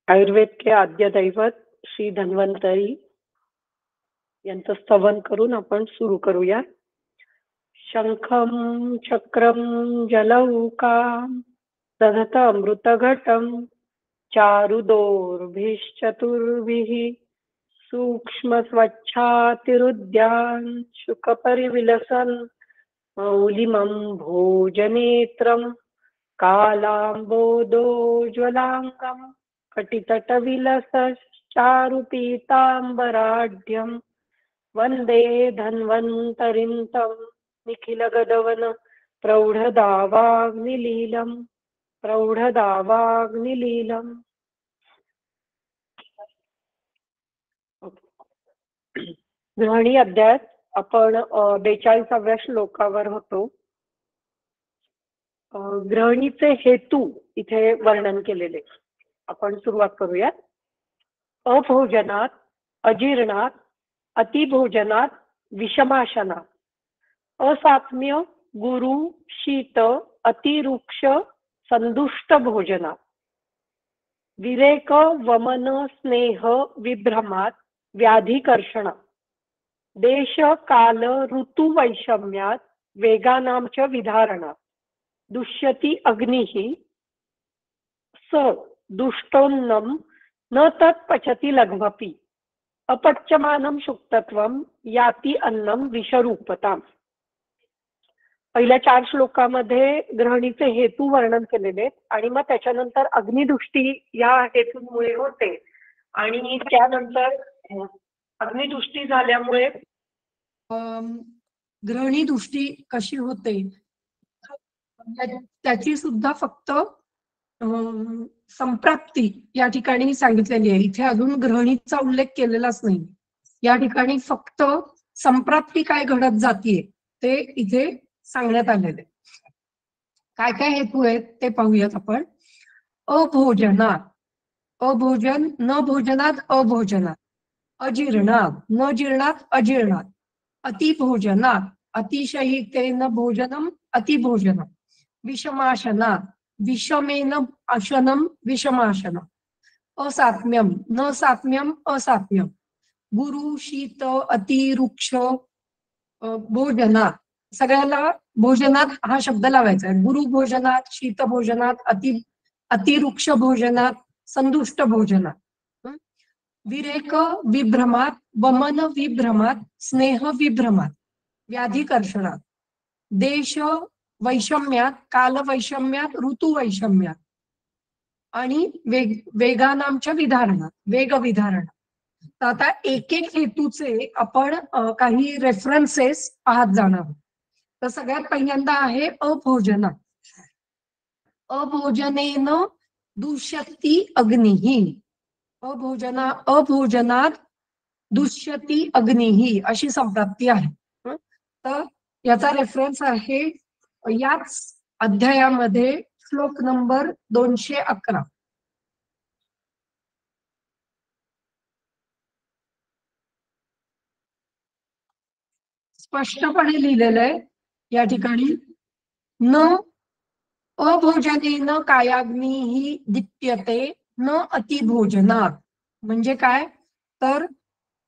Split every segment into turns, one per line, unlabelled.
आयुर्वेद के आद्य दैवत श्री धन्वंतरी यांचं स्तवन करून आपण सुरू करूया. शंखम चक्रम जलौकाम दधत अमृतघटम चारुदोर्भिश्चतुर्भिः सूक्ष्म स्वच्छातिरुद्यान शुकपरिविलसन् मौलिमं भोजनेत्रं कालाम्बोदोज्ज्वलाङ्गं कटितटविलसच्चारुपीताम्बराढ्यं वन्दे धन्वन्तरिं तं निखिलगदवनं प्रौढदावाग्निलीलम्. गृहिणी अध्यायात आपण 42व्या श्लोकावर होतो. गृहिणीचे हेतू इथे वर्णन केलेले. आपण सुरुवात करूयात. अभोजनात, अजीर्णात, अतिभोजनात, विषमाशनात, असात्म्य, गुरु, शीत, अतिरुक्ष, संदुष्ट भोजनात, विरेक, वमन, स्नेह, विभ्रमात, व्याधिकर्षणात, देश काल ऋतु वैषम्यात, वेगानांच विधारणात, दुष्यति अग्निः स दुष्टोन्नम न तत्पचति लघ्वपि अपच्यमानं शुक्तत्वं याति अन्नम विषरूपताम. पहिल्या 4 श्लोकामध्ये गृहिणीचे हेतू वर्णन केलेले आणि मग त्याच्यानंतर अग्निदुष्टी या हेतूमुळे होते आणि त्यानंतर अग्निदुष्टी झाल्यामुळे गृहिणी दृष्टी कशी होते त्याची सुद्धा फक्त संप्राप्ती या ठिकाणी सांगितलेली आहे. इथे अजून गृहिणीचा उल्लेख केलेलाच नाही. या ठिकाणी फक्त संप्राप्ती काय घडत जातीये ते इथे सांगण्यात आलेले. काय काय हेतू आहेत ते पाहूयात आपण. अभोजनात, अभोजन, न भोजनात, अभोजनात, अजीर्णात, न जीर्णात, अजीर्णात, अतिभोजनात, अतिशयितेन भोजनम, अतिभोजनम, विषमाशनात, विषमेन आशनम, विषमाशनम, असात्म्यम, न सात्म्यम, असात्म्यम, गुरु, शीत, अतिरुक्ष भोजनात. सगळ्याला भोजनात हा शब्द लावायचा आहे. गुरु भोजनात, शीत भोजनात, अतिरुक्ष भोजनात, संदुष्ट भोजनात, विरेक विभ्रमात, वमन विभ्रमात, स्नेह विभ्रमात, व्याधिकर्षणात, देश वैषम्यात, काल वैषम्यात, ऋतू वैषम्यात आणि वेगानांच्या विधारणात, वेग विधारणात. तर आता एक एक हेतूचे आपण काही रेफरन्सेस पाहत जाणार आहोत. तर सगळ्यात पहिल्यांदा आहे अभोजना. अभोजनेन दुष्यति अग्निः. अभोजनात दुष्यति अग्निः अशी संप्राप्ती आहे. तर याचा रेफरन्स आहे याच अध्यायामध्ये श्लोक नंबर 211. स्पष्टपणे लिहिलेलं आहे या ठिकाणी. न अभोजनेन कायाग्निः दीप्यते न अतिभोजनात. म्हणजे काय तर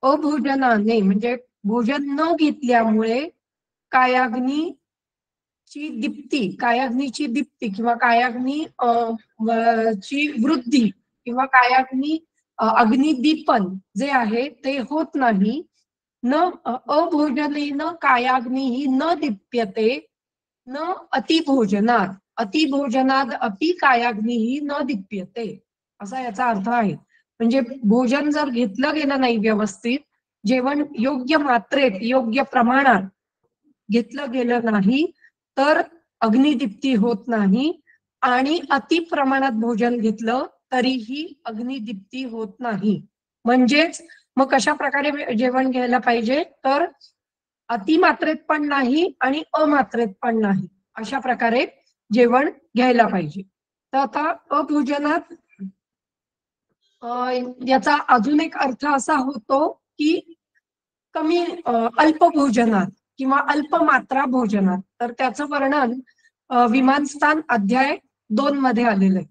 अभोजनाने म्हणजे भोजन न घेतल्यामुळे कायाग्नीची दीप्ती किंवा कायाग्नी ची वृद्धी किंवा कायाग्नी अग्निदीपन जे आहे ते होत नाही. न अभोजनेन कायाग्निः न दीप्यते न अतिभोजनात, अतिभोजनात अपि कायाग्निः न दीप्यते असा याचा अर्थ आहे. म्हणजे भोजन जर घेतलं गेलं नाही व्यवस्थित, जेवण योग्य मात्रेत योग्य प्रमाणात घेतलं गेलं नाही तर अग्निदीप्ती होत नाही आणि अति प्रमाणात भोजन घेतलं तरीही अग्निदीप्ती होत नाही. म्हणजेच मग कशा प्रकारे जेवण घ्यायला पाहिजे तर अतिमात्रेत पण नाही आणि अमात्रेत पण नाही अशा प्रकारे जेवण घ्यायला पाहिजे. तर आता अभोजनात याचा अजून एक अर्थ असा होतो की कमी अल्पभोजनात किंवा अल्पमात्रा भोजनात. तर त्याचं वर्णन विमानस्थान अध्याय 2 मध्ये आलेलं आहे.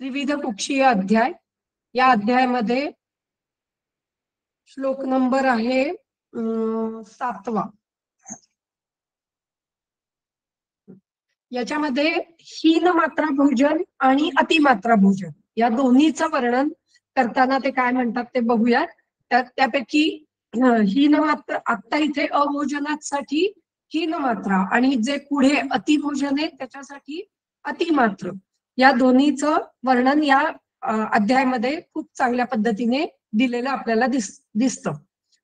त्रिविध कुक्षीय अध्याय. या अध्यायामध्ये श्लोक नंबर आहे 7वा. याच्यामध्ये हीन मात्रा भोजन आणि अतिमात्रा भोजन या दोन्हीचं वर्णन करताना ते काय म्हणतात ते बघूया. त्यापैकी हीन मात्रा आता इथे अभोजनासाठी हीन मात्रा आणि जे पुढे अतिभोजन आहे त्याच्यासाठी अतिमात्र या दोन्हीचं वर्णन या अध्यायामध्ये खूप चांगल्या पद्धतीने दिलेलं आपल्याला दिसतं.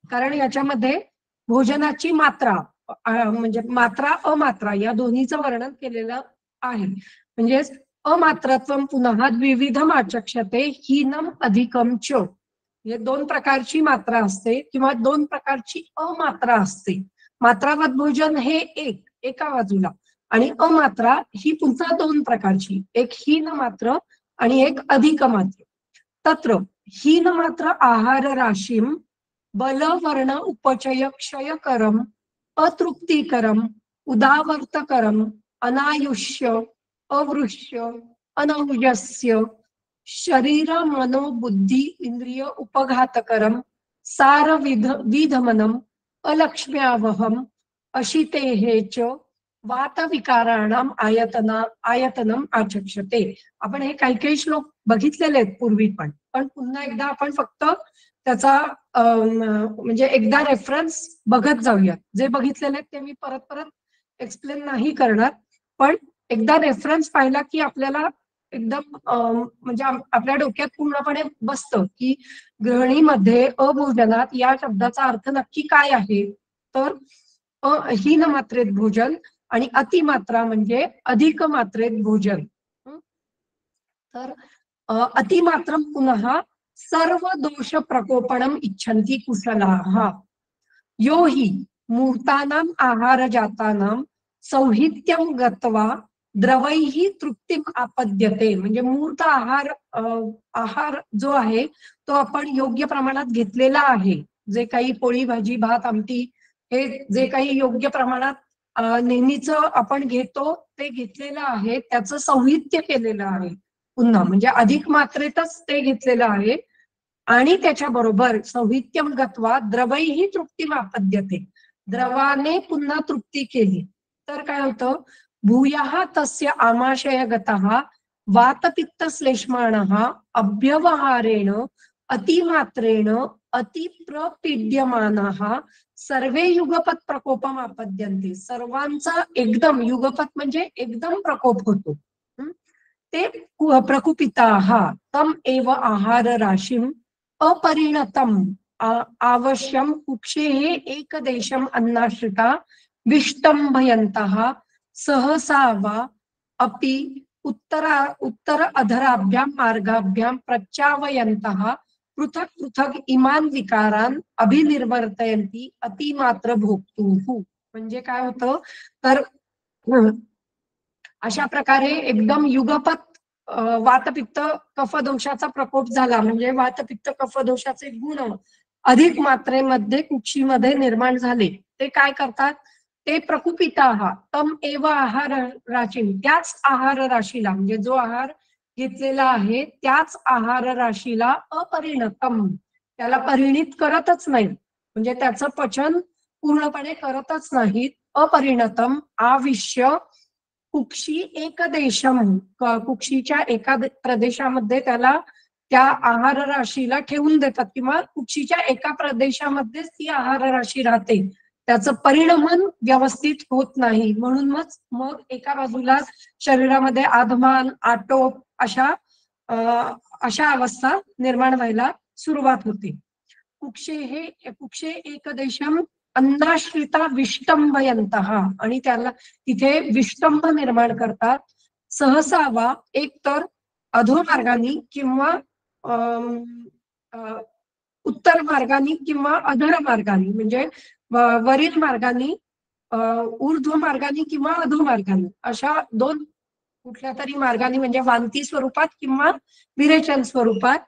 कारण याच्यामध्ये भोजनाची मात्रा म्हणजे मात्रा अमात्रा या दोन्हीचं वर्णन केलेलं आहे. म्हणजे अमात्रत्वम पुनः द्विविधम आचक्षते हीनम अधिकम च. हे दोन प्रकारची मात्रा असते किंवा दोन प्रकारची अमात्रा असते. मात्रावत भोजन हे एका बाजूला आणि अमात्रा ही पुन्हा दोन प्रकारची, एक हीन मात्र आणि एक अधिक मात्र. तत्र हीन मात्र आहार राशीम बल वर्ण उपचय क्षयकरम अतृप्तिकरम उदावर्तकरम अनायुष्य अवृष्य अनौजस्य शरीर मनो बुद्धि इंद्रिय उपघातकरम सार विधमनम अलक्ष्म्यावहम अशितेहे च वात विकाराणाम आयतनम आचक्षते. आपण हे काही श्लोक बघितलेले आहेत पूर्वी पण पुन्हा एकदा आपण फक्त त्याचा म्हणजे एकदा रेफरन्स बघत जाऊयात. जे बघितलेले आहेत ते मी परत एक्सप्लेन नाही करणार, पण एकदा रेफरन्स पाहिला की आपल्याला एकदम म्हणजे आपल्या डोक्यात पूर्णपणे बसतं की गृहिणीमध्ये अभोजनात या शब्दाचा अर्थ नक्की काय आहे. तर हीन मात्रेत भोजन आणि अतिमात्रा म्हणजे अधिक मात्रेत भोजन. तर अतिमात्रम पुनः सर्व दोष प्रकोपणम इच्छन्ति कुशलाः यो हि मूर्तानाम आहार जातानाम सौहित्यम गत्वा द्रवैहि तृप्तिम आपद्यते. म्हणजे मूर्त आहार जो आहे तो आपण योग्य प्रमाणात घेतलेला आहे. जे काही पोळी भाजी भात आमटी हे जे काही योग्य प्रमाणात नेहमीच आपण घेतो ते घेतलेलं आहे, त्याचं सौहित्य केलेलं आहे पुन्हा, म्हणजे अधिक मात्रेतच ते घेतलेलं आहे. आणि त्याच्याबरोबर सौहित्यम गत्वा द्रवैहि तृप्तिम आपद्यते, द्रवाने पुन्हा तृप्ती केली तर काय होतं. भूयः तस्य आमाशयगतः वातपित्त श्लेष्माणः अभ्यवहारेण अतिमात्रेण अतिप्रपीड्यमानः सर्वे युगपत प्रकोपम आपद्यन्ते. सर्वांचा एकदम युगपत म्हणजे एकदम प्रकोप होतो. ते प्रकुपिताः तम एव आहार राशीम अपरिणतम आवश्यम कुक्षेः एकदेशम अन्नाश्रिता विष्टंभयन्तः सहसा वा अपि उत्तर अधराभ्यां मार्गाभ्यां प्रचावयन्तः पृथक पृथक इमान विकारान अभिनिर्वर्तयन्ति अतिमात्र भोक्तुः. म्हणजे काय होतं तर अशा प्रकारे एकदम युगपत वातपित्त कफदोषाचा प्रकोप झाला, म्हणजे वातपित्त कफदोषाचे गुण अधिक मात्रेमध्ये कुक्षीमध्ये निर्माण झाले. ते काय करतात, ते प्रकुपिताः तम एव आहार राशी, त्याच आहार राशीला म्हणजे जो आहार घेतलेला आहे त्याच आहार राशीला अपरिणतम, त्याला परिणित करतच नाही, म्हणजे त्याचं पचन पूर्णपणे करतच नाहीत. अपरिणतम आविष्य कुक्षी एक देशम, कुक्षीच्या एका प्रदेशामध्ये त्याला त्या आहार राशीला ठेवून देतात किंवा कुक्षीच्या एका प्रदेशामध्येच ती आहार राशी राहते, त्याचं परिणमन व्यवस्थित होत नाही. म्हणून मग एका बाजूला शरीरामध्ये आधमान आटोप अशा अवस्था निर्माण व्हायला सुरुवात होते. कुक्षे एक देशम अन्नाश्रिता विष्टंभयन्तः, आणि त्याला तिथे विष्टंभ निर्माण करतात. सहसा वा एक तर अधोमार्गाने किंवा उत्तर मार्गाने किंवा अधर मार्गाने, म्हणजे वरील मार्गाने ऊर्ध्व मार्गाने किंवा अधोमार्गाने, अशा दोन कुठल्या तरी मार्गाने म्हणजे वांती स्वरूपात किंवा विरेचन स्वरूपात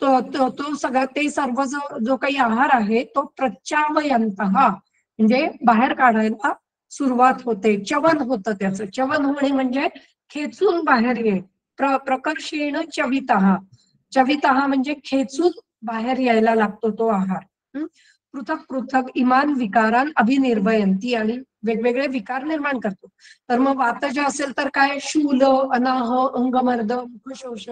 तो सगळा ते सर्व जो काही आहार आहे तो प्रचावयन्तः म्हणजे बाहेर काढायला सुरुवात होते. चवन होतं त्याचं. चवन होणे म्हणजे खेचून बाहेर येणे. प्रकर्षेण चवितः, चवितः म्हणजे खेचून बाहेर यायला लागतो तो आहार. पृथक पृथक इमान विकारान अभिनिर्भयंती, आणि वेगवेगळे विकार निर्माण करतो. तर मग वातज असेल तर काय, शूल, अनाह, अंगमर्द, मुखशोष,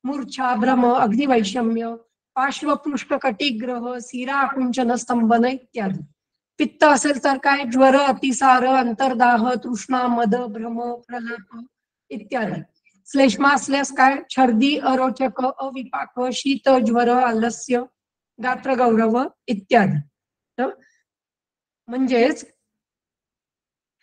मूर्छा, भ्रम, अग्निवैषम्य, पार्श्वपृष्ठ कटिग्रह, सिरा आकुंचन, स्तंभन इत्यादी. पित्त असेल तर काय, ज्वर, अतिसार, अंतर्दाह, तृष्णा, मद, भ्रम, प्रलाप इत्यादी. श्लेष्मा असल्यास काय, छर्दी, अरोचक, अविपाक, शीत, ज्वर, आलस्य, गात्रगौरव इत्यादी. म्हणजेच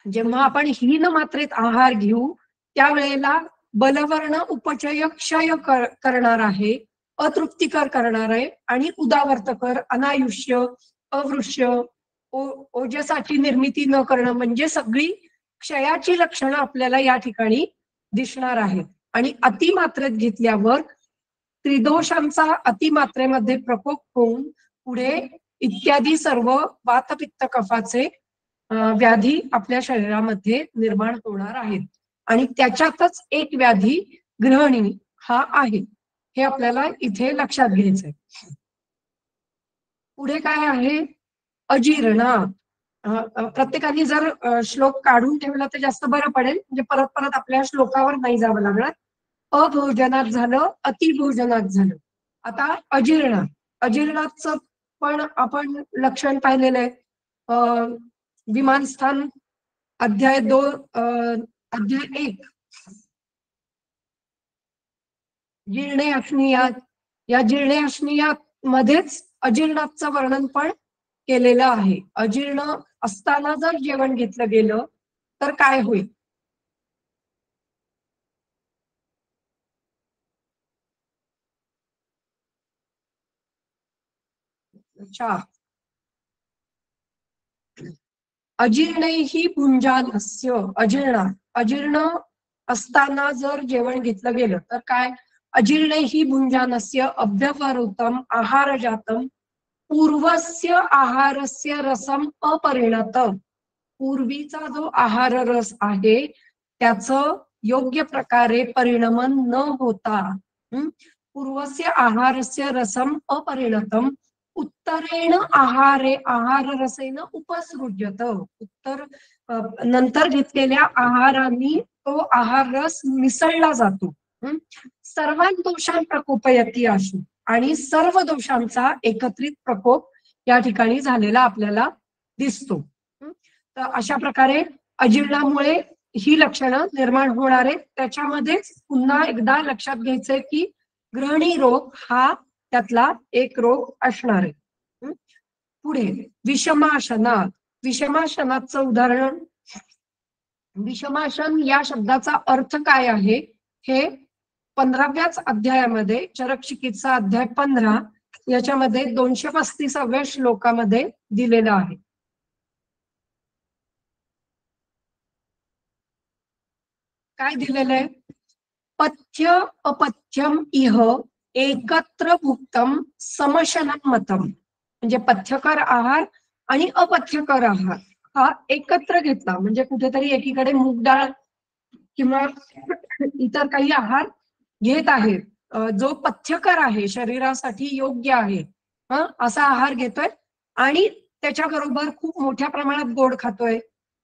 जेव्हा आपण हीन मात्रेत आहार घेऊ त्यावेळेला बलवर्ण उपचय क्षय करणार आहे, अतृप्तिकर करणार आहे, आणि उदावर्तकर, अनायुष्य, अवृष्य, ओजसाठी निर्मिती न करणं, म्हणजे सगळी क्षयाची लक्षणं आपल्याला या ठिकाणी दिसणार आहेत. आणि अतिमात्रेत घेतल्यावर त्रिदोषांचा अतिमात्रेमध्ये प्रकोप होऊन पुढे इत्यादी सर्व वातपित्त कफाचे व्याधी आपल्या शरीरामध्ये निर्माण होणार आहेत. आणि त्याच्यातच एक व्याधी ग्रहणी हा आहे, हे आपल्याला इथे लक्षात घ्यायचंय. पुढे काय आहे, अजीर्ण. प्रत्येकाने जर श्लोक काढून ठेवला तर जास्त बरं पडेल, म्हणजे परत परत आपल्या श्लोकावर नाही जावं लागणार. अभोजनात झालं, अतिभोजनात झालं. आता अजीर्ण, अजीर्णाचं पण आपण लक्षण पाहिलेलं आहे. विमानस्थान अध्याय 2 अध्याय 1 जीर्णे अश्नियात, या जीर्णे अश्नियात मध्येच अजीर्णाचं वर्णन पण केलेलं आहे. अजीर्ण असताना जर जेवण घेतलं गेलं तर काय होईल. अच्छा, अजीर्णैहि भुंजानस्य, अजीर्ण, अजीर्ण असताना जर जेवण घेतलं गेलं तर काय, अजीर्णैहि भुंजानस्य अभ्यवृतम आहार जातम पूर्वस्य आहारस्य रसम अपरिणत. पूर्वीचा जो आहार रस आहे त्याचं योग्य प्रकारे परिणमन न होता, पूर्वस्य आहारस्य रसम अपरिणतम उत्तरेण आहार रसेन उपसृज्यत. उत्तर नंतर घेतलेल्या आहारांनी तो आहार रस मिसळला जातो. सर्वान दोषां प्रकोपयती आशु, आणि सर्व दोषांचा एकत्रित प्रकोप या ठिकाणी झालेला आपल्याला दिसतो. तर अशा प्रकारे अजीर्णामुळे ही लक्षणं निर्माण होणार आहेत. त्याच्यामध्येच पुन्हा एकदा लक्षात घ्यायचंय की ग्रहणी रोग हा त्यातला एक रोग असणार आहे. पुढे विषमाशनात, विषमाशनाचं उदाहरण, विषमाशन या शब्दाचा अर्थ काय आहे हे 15व्याच अध्यायामध्ये, चरक चिकित्सा अध्याय 15 याच्यामध्ये 235व्या श्लोकामध्ये दिलेलं आहे. काय दिलेलं आहे, पथ्य अपथ्यम इह एकत्र भुक्तम समशनं मतम. म्हणजे पथ्यकर आहार आणि अपथ्यकर आहार हा एकत्र घेतला, म्हणजे कुठेतरी एकीकडे मूग डाळ किंवा इतर काही आहार घेत आहे, जो पथ्यकर आहे, शरीरासाठी योग्य आहे, असा आहार घेतोय, आणि त्याच्याबरोबर खूप मोठ्या प्रमाणात गोड खातोय,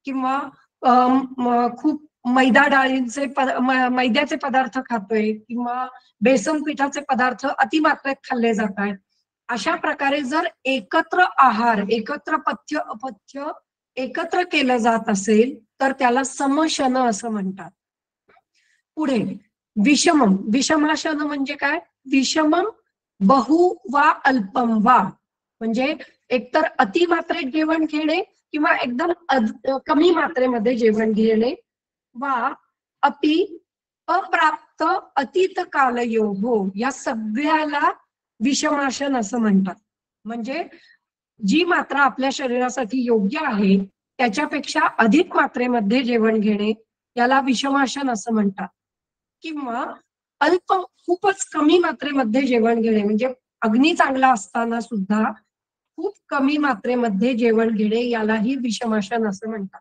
किंवा खूप मैदा डाळींचे मैद्याचे पदार्थ खातोय, किंवा बेसन पिठाचे पदार्थ अतिमात्रेत खाल्ले जात आहेत. अशा प्रकारे जर एकत्र आहार, एकत्र पथ्य अपथ्य एकत्र केलं जात असेल तर त्याला समशन असं म्हणतात. पुढे विषमम, विषमाशन म्हणजे काय, विषमम बहु वा अल्पम वा, म्हणजे एकतर अतिमात्रेत जेवण घेणे किंवा एकदम कमी मात्रेमध्ये जेवण घेणे, वा अपि अप्राप्त अतीत कालयोगो, या सगळ्याला विषमाशन असं म्हणतात. म्हणजे जी मात्रा आपल्या शरीरासाठी योग्य आहे त्याच्यापेक्षा अधिक मात्रेमध्ये जेवण घेणे याला विषमाशन असं म्हणतात. किंवा अल्प, खूपच कमी मात्रेमध्ये जेवण घेणे, म्हणजे अग्नी चांगला असताना सुद्धा खूप कमी मात्रेमध्ये जेवण घेणे यालाही विषमाशन असं म्हणतात.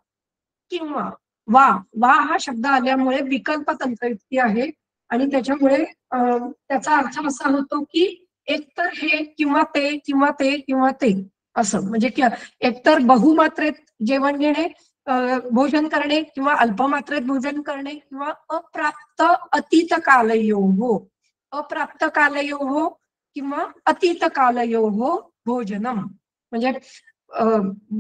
किंवा वा, वा हा शब्द आल्यामुळे विकल्प तंत्रयुक्ती आहे, आणि त्याच्यामुळे त्याचा अर्थ असा होतो की एकतर हे किंवा ते किंवा ते किंवा ते असं, म्हणजे एकतर बहुमात्रेत जेवण घेणे, भोजन करणे, किंवा अल्पमात्रेत भोजन करणे, किंवा अप्राप्त अतीत कालयोः, अप्राप्त कालयोः किंवा अतीत कालयोः भोजनम, म्हणजे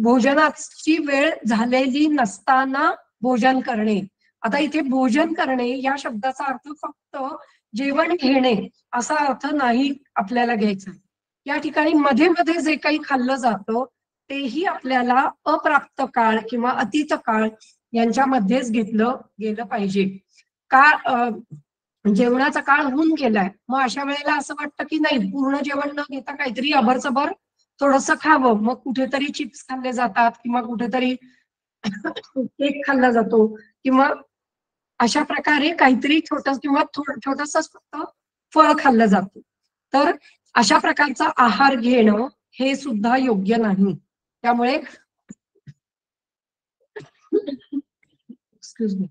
भोजनाची वेळ झालेली नसताना भोजन करणे. आता इथे भोजन करणे या शब्दाचा अर्थ फक्त जेवण घेणे असा अर्थ नाही आपल्याला घ्यायचा. या ठिकाणी मध्ये मध्ये जे काही खाल्लं जातं तेही आपल्याला अप्राप्त काळ किंवा अतीत काळ यांच्यामध्येच घेतलं गेलं पाहिजे. का जेवणाचा काळ होऊन गेलाय, मग अशा वेळेला असं वाटतं की नाही, पूर्ण जेवण न घेता काहीतरी अभरसभर थोडस खावं, मग कुठेतरी चिप्स खाल्ले जातात किंवा कुठेतरी केक खाल्ला जातो, किंवा अशा प्रकारे काहीतरी छोटस किंवा छोटस फक्त फळ खाल्लं जातं. तर अशा प्रकारचा आहार घेणं हे सुद्धा योग्य नाही. त्यामुळे एक्सक्यूज मी,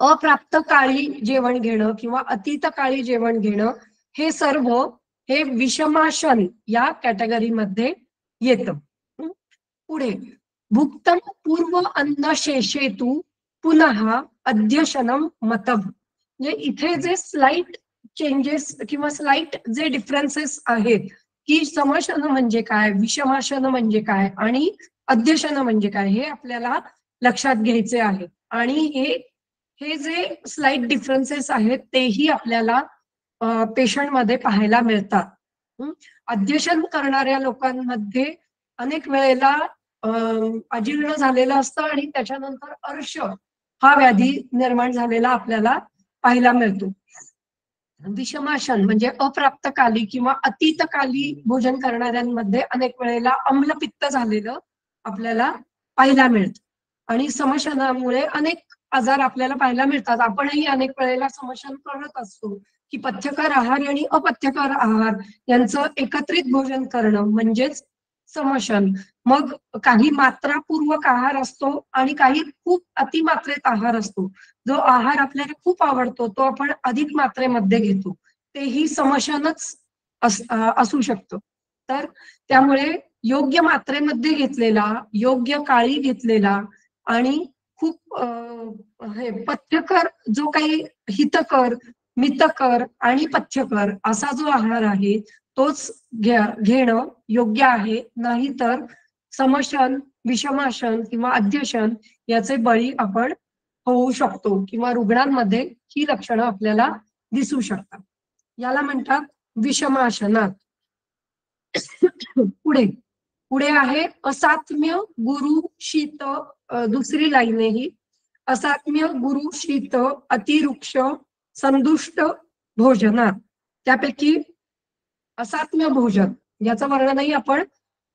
अप्राप्त काळी जेवण घेणं किंवा अतीत काळी जेवण घेणं हे सर्व हे विषमाशन या कॅटेगरीमध्ये येतं. पुढे भुक्तम पूर्व अन्न शेषेतू पुनः अध्यशनम मतम, म्हणजे इथे जे स्लाइट चेंजेस किंवा स्लाइट जे डिफरन्सेस आहेत की समशन म्हणजे काय, विषमाशन म्हणजे काय आणि अध्यशन म्हणजे काय, हे आपल्याला लक्षात घ्यायचे आहे. आणि हे जे स्लाइट डिफरन्सेस आहेत तेही आपल्याला पेशंट मध्ये पाहायला मिळतात. अध्यशन करणाऱ्या लोकांमध्ये अनेक वेळेला अजीर्ण झालेलं असतं आणि त्याच्यानंतर अर्श हा व्याधी निर्माण झालेला आपल्याला पाहायला मिळतो. विषमाशन म्हणजे अप्राप्तकाली किंवा अतीतकाली भोजन करणाऱ्यांमध्ये अनेक वेळेला अम्लपित्त झालेलं आपल्याला पाहायला मिळतं. आणि समशनामुळे अनेक आजार आपल्याला पाहायला मिळतात. आपणही अनेक वेळेला समशन करत असतो की पथ्यकर आहार आणि अपथ्यकर आहार यांचं एकत्रित भोजन करणं म्हणजेच समशन. मग काही मात्रापूर्वक आहार असतो आणि काही खूप अतिमात्रेत आहार असतो. जो आहार आपल्याला खूप आवडतो तो आपण अधिक मात्रेमध्ये घेतो, तेही समशनच असू शकतं. तर त्यामुळे योग्य मात्रेमध्ये घेतलेला, योग्य काळी घेतलेला आणि खूप हे पथ्यकर जो काही हितकर, मितकर आणि पथ्यकर असा जो आहार आहे तोच घेणं योग्य आहे. नाहीतर समशन, विषमाशन किंवा अध्यशन याचे बळी आपण होऊ शकतो किंवा रुग्णांमध्ये ही लक्षणं आपल्याला दिसू शकतात. याला म्हणतात विषमाशनात. पुढे पुढे आहे असात्म्य गुरु शीत, दुसरी लाईन आहे ही. असात्म्य गुरु शीत अतिरुक्ष संदुष्ट भोजनात. त्यापैकी असात्म्य भोजन याचं वर्णनही आपण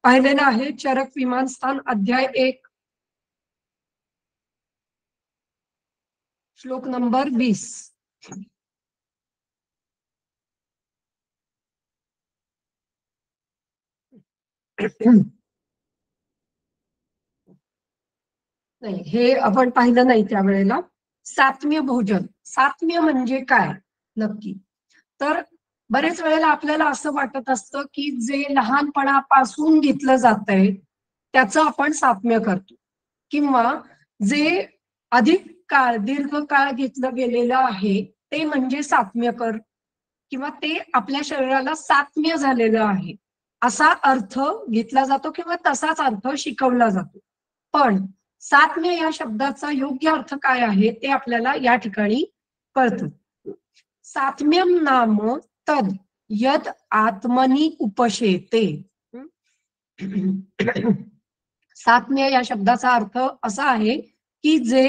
पाहिलेलं आहे. चरक विमानस्थान अध्याय 1 श्लोक नंबर 20. नाही, हे आपण पाहिलं नाही त्यावेळेला. सात्म्य भोजन, सात्म्य म्हणजे काय नक्की? तर बरेच वेळेला आपल्याला असं वाटत असतं की जे लहानपणापासून घेतलं जातंय त्याचं आपण सात्म्य करतो, किंवा जे अधिक काळ दीर्घकाळ घेतलं गेलेलं आहे ते म्हणजे सात्म्यकर, किंवा ते आपल्या शरीराला सात्म्य झालेलं आहे असा अर्थ घेतला जातो किंवा तसाच अर्थ शिकवला जातो. पण सात्म्य या शब्दाचा योग्य अर्थ काय आहे ते आपल्याला या ठिकाणी कळतं. सात्म्यम नाम तद यद आत्मनी उपशेते. सात्म्य या शब्दाचा अर्थ असा आहे की जे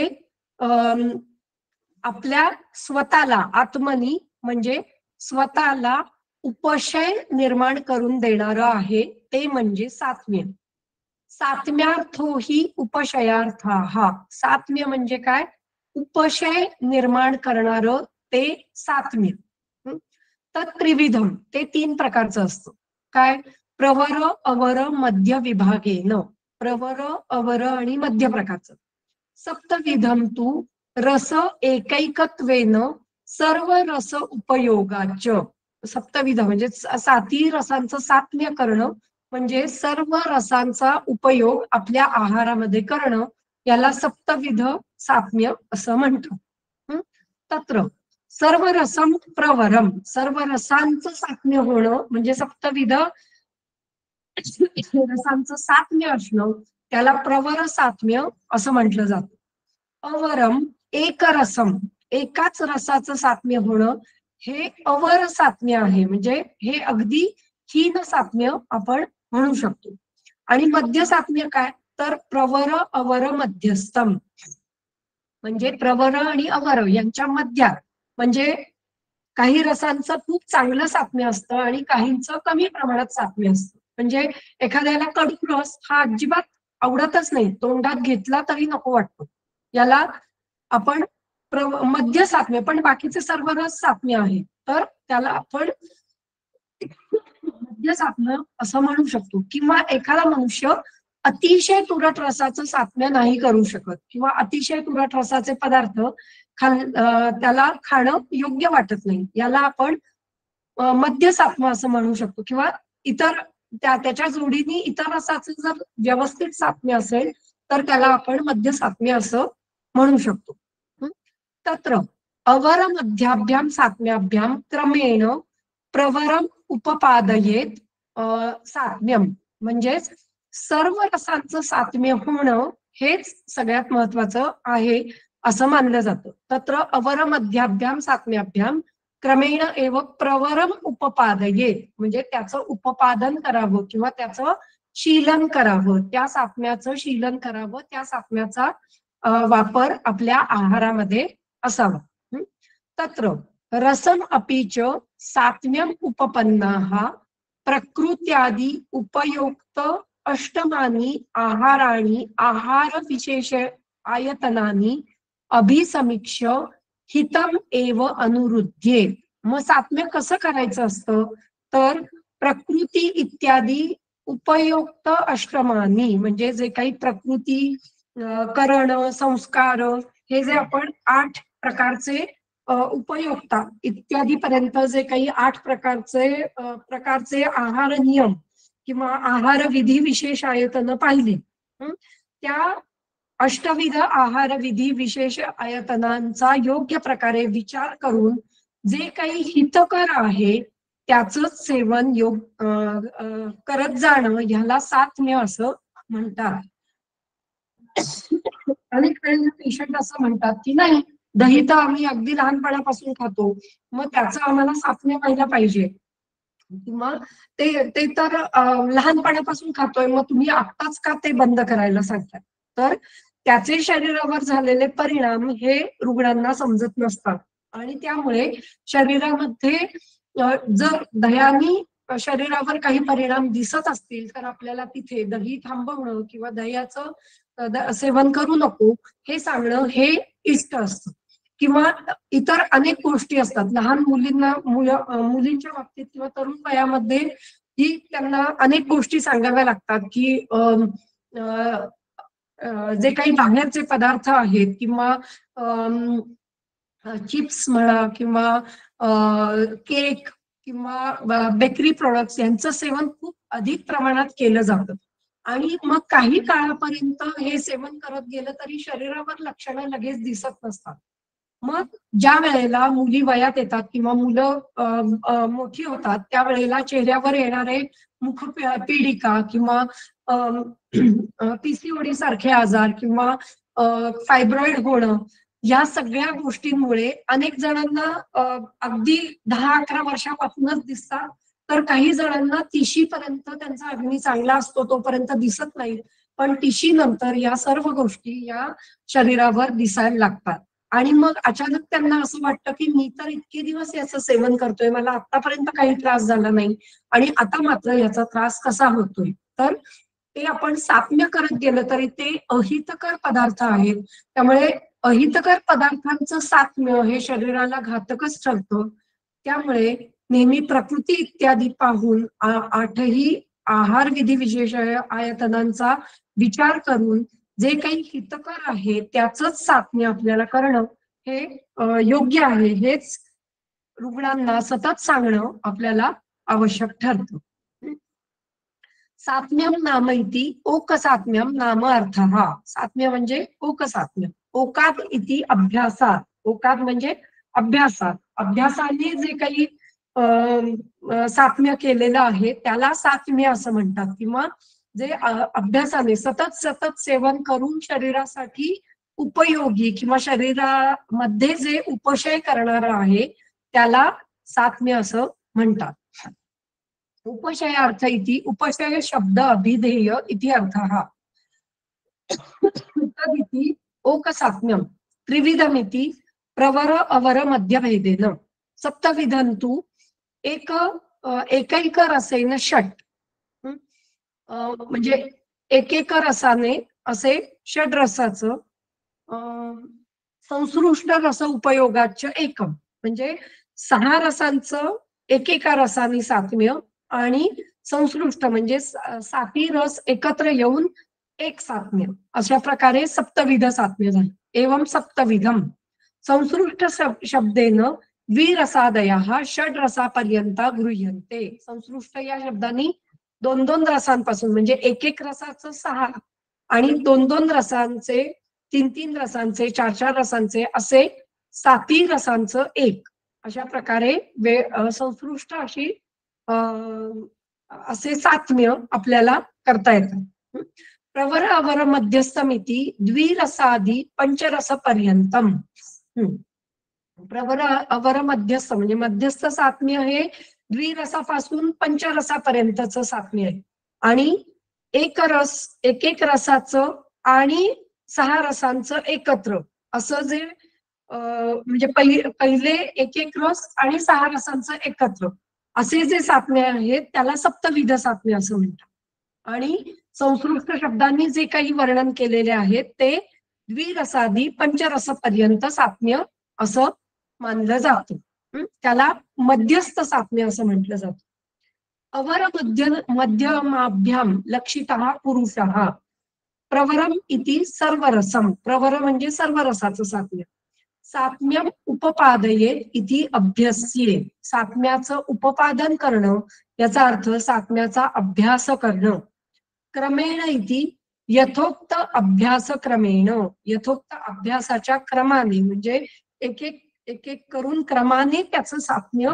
आपल्या स्वतःला, आत्मनी म्हणजे स्वतःला उपशय निर्माण करून देणारं आहे ते म्हणजे सात्म्य. सात्म्यार्थो ही उपशयार्थ हा. सात्म्य म्हणजे काय? उपशय निर्माण करणारं ते सात्म्य. तर त्रिविधम ते 3 प्रकारचं असतं. काय? प्रवर, अवर, मध्य विभागेन. प्रवर, अवर आणि मध्य प्रकारचं. सप्तविधम तू रस एकैकत्वेन सर्व रस उपयोगाच. सप्तविध म्हणजे साती रसांचं सात्म्य करणं म्हणजे सर्व रसांचा उपयोग आपल्या आहारामध्ये करणं, याला सप्तविध सात्म्य असं म्हणतात. तत्र सर्व रसम प्रवरम, सर्व रसांचं सात्म्य होणं म्हणजे सप्तविध रसांचं सात्म्य असणं, त्याला प्रवर सात्म्य असं म्हटलं जातं. अवरम एक रसम, एकाच रसाचं सात्म्य होणं हे अवर सात्म्य आहे, म्हणजे हे अगदी हीन सात्म्य आपण म्हणू शकतो. आणि मध्य सात्म्य काय, तर प्रवर अवर मध्यस्थम, म्हणजे प्रवर आणि अवर यांच्या मध्यात, म्हणजे काही रसांचं खूप चांगलं सात्म्य असतं आणि काहींचं कमी प्रमाणात सात्म्य असतं. म्हणजे एखाद्याला कडू रस हा अजिबात आवडतच नाही, तोंडात घेतला तरी नको वाटतो, याला आपण मध्य सात्म्य, पण बाकीचे सर्व रस सात्म्य आहे, तर त्याला आपण मध्य सात्म्य असं म्हणू शकतो. किंवा एखादा मनुष्य अतिशय तुरट रसाचं सात्म्य नाही करू शकत किंवा अतिशय तुरट रसाचे पदार्थ त्याला खाणं योग्य वाटत नाही, याला आपण मध्य सात्म्य असं म्हणू शकतो. किंवा इतर त्याच्या जोडीने इतर रसाचं जर व्यवस्थित सात्म्य असेल तर त्याला आपण मध्य सात्म्य असं म्हणू शकतो. तत्र अवर मध्याभ्याम सात्म्याभ्याम क्रमेण प्रवरम उपपादयेत सात्म्यम, म्हणजेच सर्व रसांचं सात्म्य होणं हेच सगळ्यात महत्वाचं आहे असं मानलं जातं. तत्र अवर मध्याभ्याम सात्म्याभ्याम क्रमेण एव प्रवरम उपपादयेत, म्हणजे त्याचं उपपादन करावं किंवा त्याचं शीलन करावं, त्या सात्म्याचं शीलन करावं, त्या सात्म्याचा वापर आपल्या आहारामध्ये असावा. तत्र रसम अपीच सात्म्यम उपपन्नाः प्रकृत्यादि उपयोक्त अष्टमानी आहाराणी आहार विशेष आयतनानी अभिसमीक्ष हितम एव अनुरुध्ये. मग सात्म्य कसं करायचं असतं, तर प्रकृती इत्यादी उपयोक्त अष्टमानी, म्हणजे जे काही प्रकृती, करण, संस्कार, हे जे आपण 8 प्रकारचे उपयोक्ता इत्यादी पर्यंत जे काही 8 प्रकारचे आहार नियम किंवा आहार विधी विशेष आयतन पाहिली, त्या अष्टविध आहार विधी विशेष आयतनांचा योग्य प्रकारे विचार करून जे काही हितकर आहे त्याचंच सेवन करत जाणं, ह्याला सात्म्य असं म्हणतात. अनेक वेळेला पेशंट असं म्हणतात की नाही, दही तर आम्ही अगदी लहानपणापासून खातो, मग त्याचं आम्हाला सात्म्य व्हायला पाहिजे, किंवा ते तर लहानपणापासून खातोय, मग तुम्ही आत्ताच का ते बंद करायला सांगताय. तर त्याचे शरीरावर झालेले परिणाम हे रुग्णांना समजत नसतात आणि त्यामुळे शरीरामध्ये जर दह्यानी शरीरावर काही परिणाम दिसत असतील तर आपल्याला तिथे दही थांबवणं किंवा दह्याचं सेवन करू नको हे सांगणं हे इष्ट असतं. किंवा इतर अनेक गोष्टी असतात लहान मुलींच्या बाबतीत किंवा तरुण वयामध्ये ही त्यांना अनेक गोष्टी सांगाव्या लागतात की जे काही बाहेरचे पदार्थ आहेत किंवा चिप्स म्हणा किंवा केक किंवा बेकरी प्रोडक्ट्स यांचं सेवन खूप अधिक प्रमाणात केलं जातं आणि मग काही काळापर्यंत हे सेवन करत गेलं तरी शरीरावर लक्षणं लगेच दिसत नसतात. मग ज्या वेळेला मुली वयात येतात किंवा मुलं मोठी होतात त्यावेळेला चेहऱ्यावर येणारे मुखपीडिका किंवा पीसीओडी सारखे आजार किंवा फायब्रॉइड होणं, या सगळ्या गोष्टींमुळे अनेक जणांना अगदी 10-11 वर्षापासूनच दिसतात, तर काही जणांना 30शी पर्यंत त्यांचा अग्नी चांगला असतो तोपर्यंत दिसत नाही, पण 30शी नंतर या सर्व गोष्टी या शरीरावर दिसायला लागतात आणि मग अचानक त्यांना असं वाटतं की मी तर इतके दिवस याचं सेवन करतोय, मला आतापर्यंत काही त्रास झाला नाही आणि आता मात्र याचा त्रास कसा होतोय. तर ते आपण सात्म्य करत गेलं तरी ते अहितकर पदार्थ आहेत, त्यामुळे अहितकर पदार्थांचं सात्म्य हे शरीराला घातकच ठरतं. त्यामुळे नेहमी प्रकृती इत्यादी पाहून 8ही आहार विधी विशेष आयतनांचा विचार करून जे काही हितकर आहे त्याचंच सात्म्य आपल्याला करणं हे योग्य आहे, हेच रुग्णांना सतत सांगणं आपल्याला आवश्यक ठरतं. सात्म्यम नाम इति ओक सात्म्यम नाम अर्थः. सात्म्य म्हणजे ओक सात्म्य. ओकात इति अभ्यासात. ओकात म्हणजे अभ्यासात. अभ्यासाने जे काही सात्म्य केलेलं आहे त्याला सात्म्य असं म्हणतात, किंवा जे अभ्यासाने सतत सतत सेवन करून शरीरासाठी उपयोगी किंवा शरीरामध्ये जे उपशय करणारं आहे त्याला सात्म्य असं म्हणतात. उपशय अर्थ इति उपशय शब्द अभिधेय इति अर्थः. तदिति ओक सात्म्यम त्रिविधमिति प्रवर अवर मध्यभेदेन सप्तविधंतु एकैक रसेन षट. म्हणजे एक रसाने असे षड रसाचं संसृष्ट रस उपयोगाच एकम, म्हणजे 6 रसांचं एकेका रसाने सात्म्य आणि संसृष्ट म्हणजे 7 रस एकत्र येऊन एक सात्म्य, अशा प्रकारे सप्तविध सात्म्य झाले. एवं सप्तविधम संसृष्ट शब्देन द्विरसादयः षड रसापर्यंत गृह्यन्ते. संसृष्ट या शब्दाने 2-2 रसांपासून म्हणजे एक रसाचं 6 आणि 2-2 रसांचे 3-3 रसांचे 4-4 रसांचे असे 7 रसांचं एक, अशा प्रकारे संसृष्ट अशी असे सात्म्य आपल्याला करता येतात. प्रवर अवर मध्यस्थमिती द्विरसादी पंचरसपर्यंतम. प्रवर अवर मध्यस्थ म्हणजे मध्यस्थ सात्म्य हे द्विरसापासून पंचरसापर्यंतचं सात्म्य आहे, आणि एक रसाचं आणि 6 रसांचं एकत्र असं जे म्हणजे पहिले एक रस आणि 6 रसांचं एकत्र असे जे सात्म्य आहेत त्याला सप्तविध सात्म्य असं म्हणतात. आणि संस्कृत शब्दांनी जे काही वर्णन केलेले आहेत ते द्विरसादी पंचरसपर्यंत सात्म्य असं मानलं जातं. त्याला मध्यस्थ सात्म्य असं म्हटलं जातं. अवर मध्यमाभ्याम लक्षितः पुरुषः प्रवरम इति सर्वरसम. प्रवर म्हणजे सर्व रसाचं सात्म्य. सात्म्यम उपपादये इति अभ्यस्ये. सात्म्याचं उपपादन करणं याचा अर्थ सात्म्याचा अभ्यास करणं. क्रमेण इति यथोक्त अभ्यास क्रमेण. यथोक्त अभ्यासाच्या क्रमाने म्हणजे एक एक करून क्रमाने त्याचं सात्म्य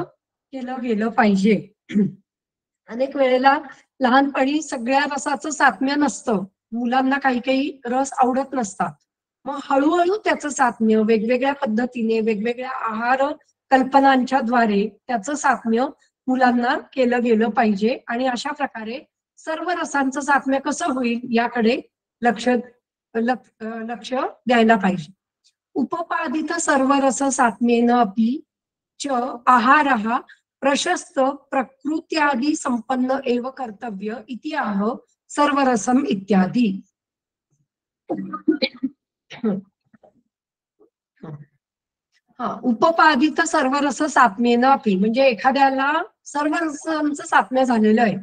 केलं गेलं पाहिजे. अनेक वेळेला लहानपणी सगळ्या रसाचं सात्म्य नसतं, मुलांना काही काही रस आवडत नसतात, मग हळूहळू त्याचं सात्म्य वेगवेगळ्या पद्धतीने वेगवेगळ्या आहार कल्पनांच्या द्वारे त्याचं सात्म्य मुलांना केलं गेलं पाहिजे. आणि अशा प्रकारे सर्व रसांचं सात्म्य कसं होईल याकडे लक्ष द्यायला पाहिजे. उपपादित सर्व रस सात्म्येन अपि च आहारः प्रशस्त प्रकृत्यादि संपन्न एव कर्तव्य इति आह सर्वरसम इत्यादी. उपपादित सर्वरस सात्म्येन अपि म्हणजे एखाद्याला सर्व रसांचं सात्म्य झालेलं आहे.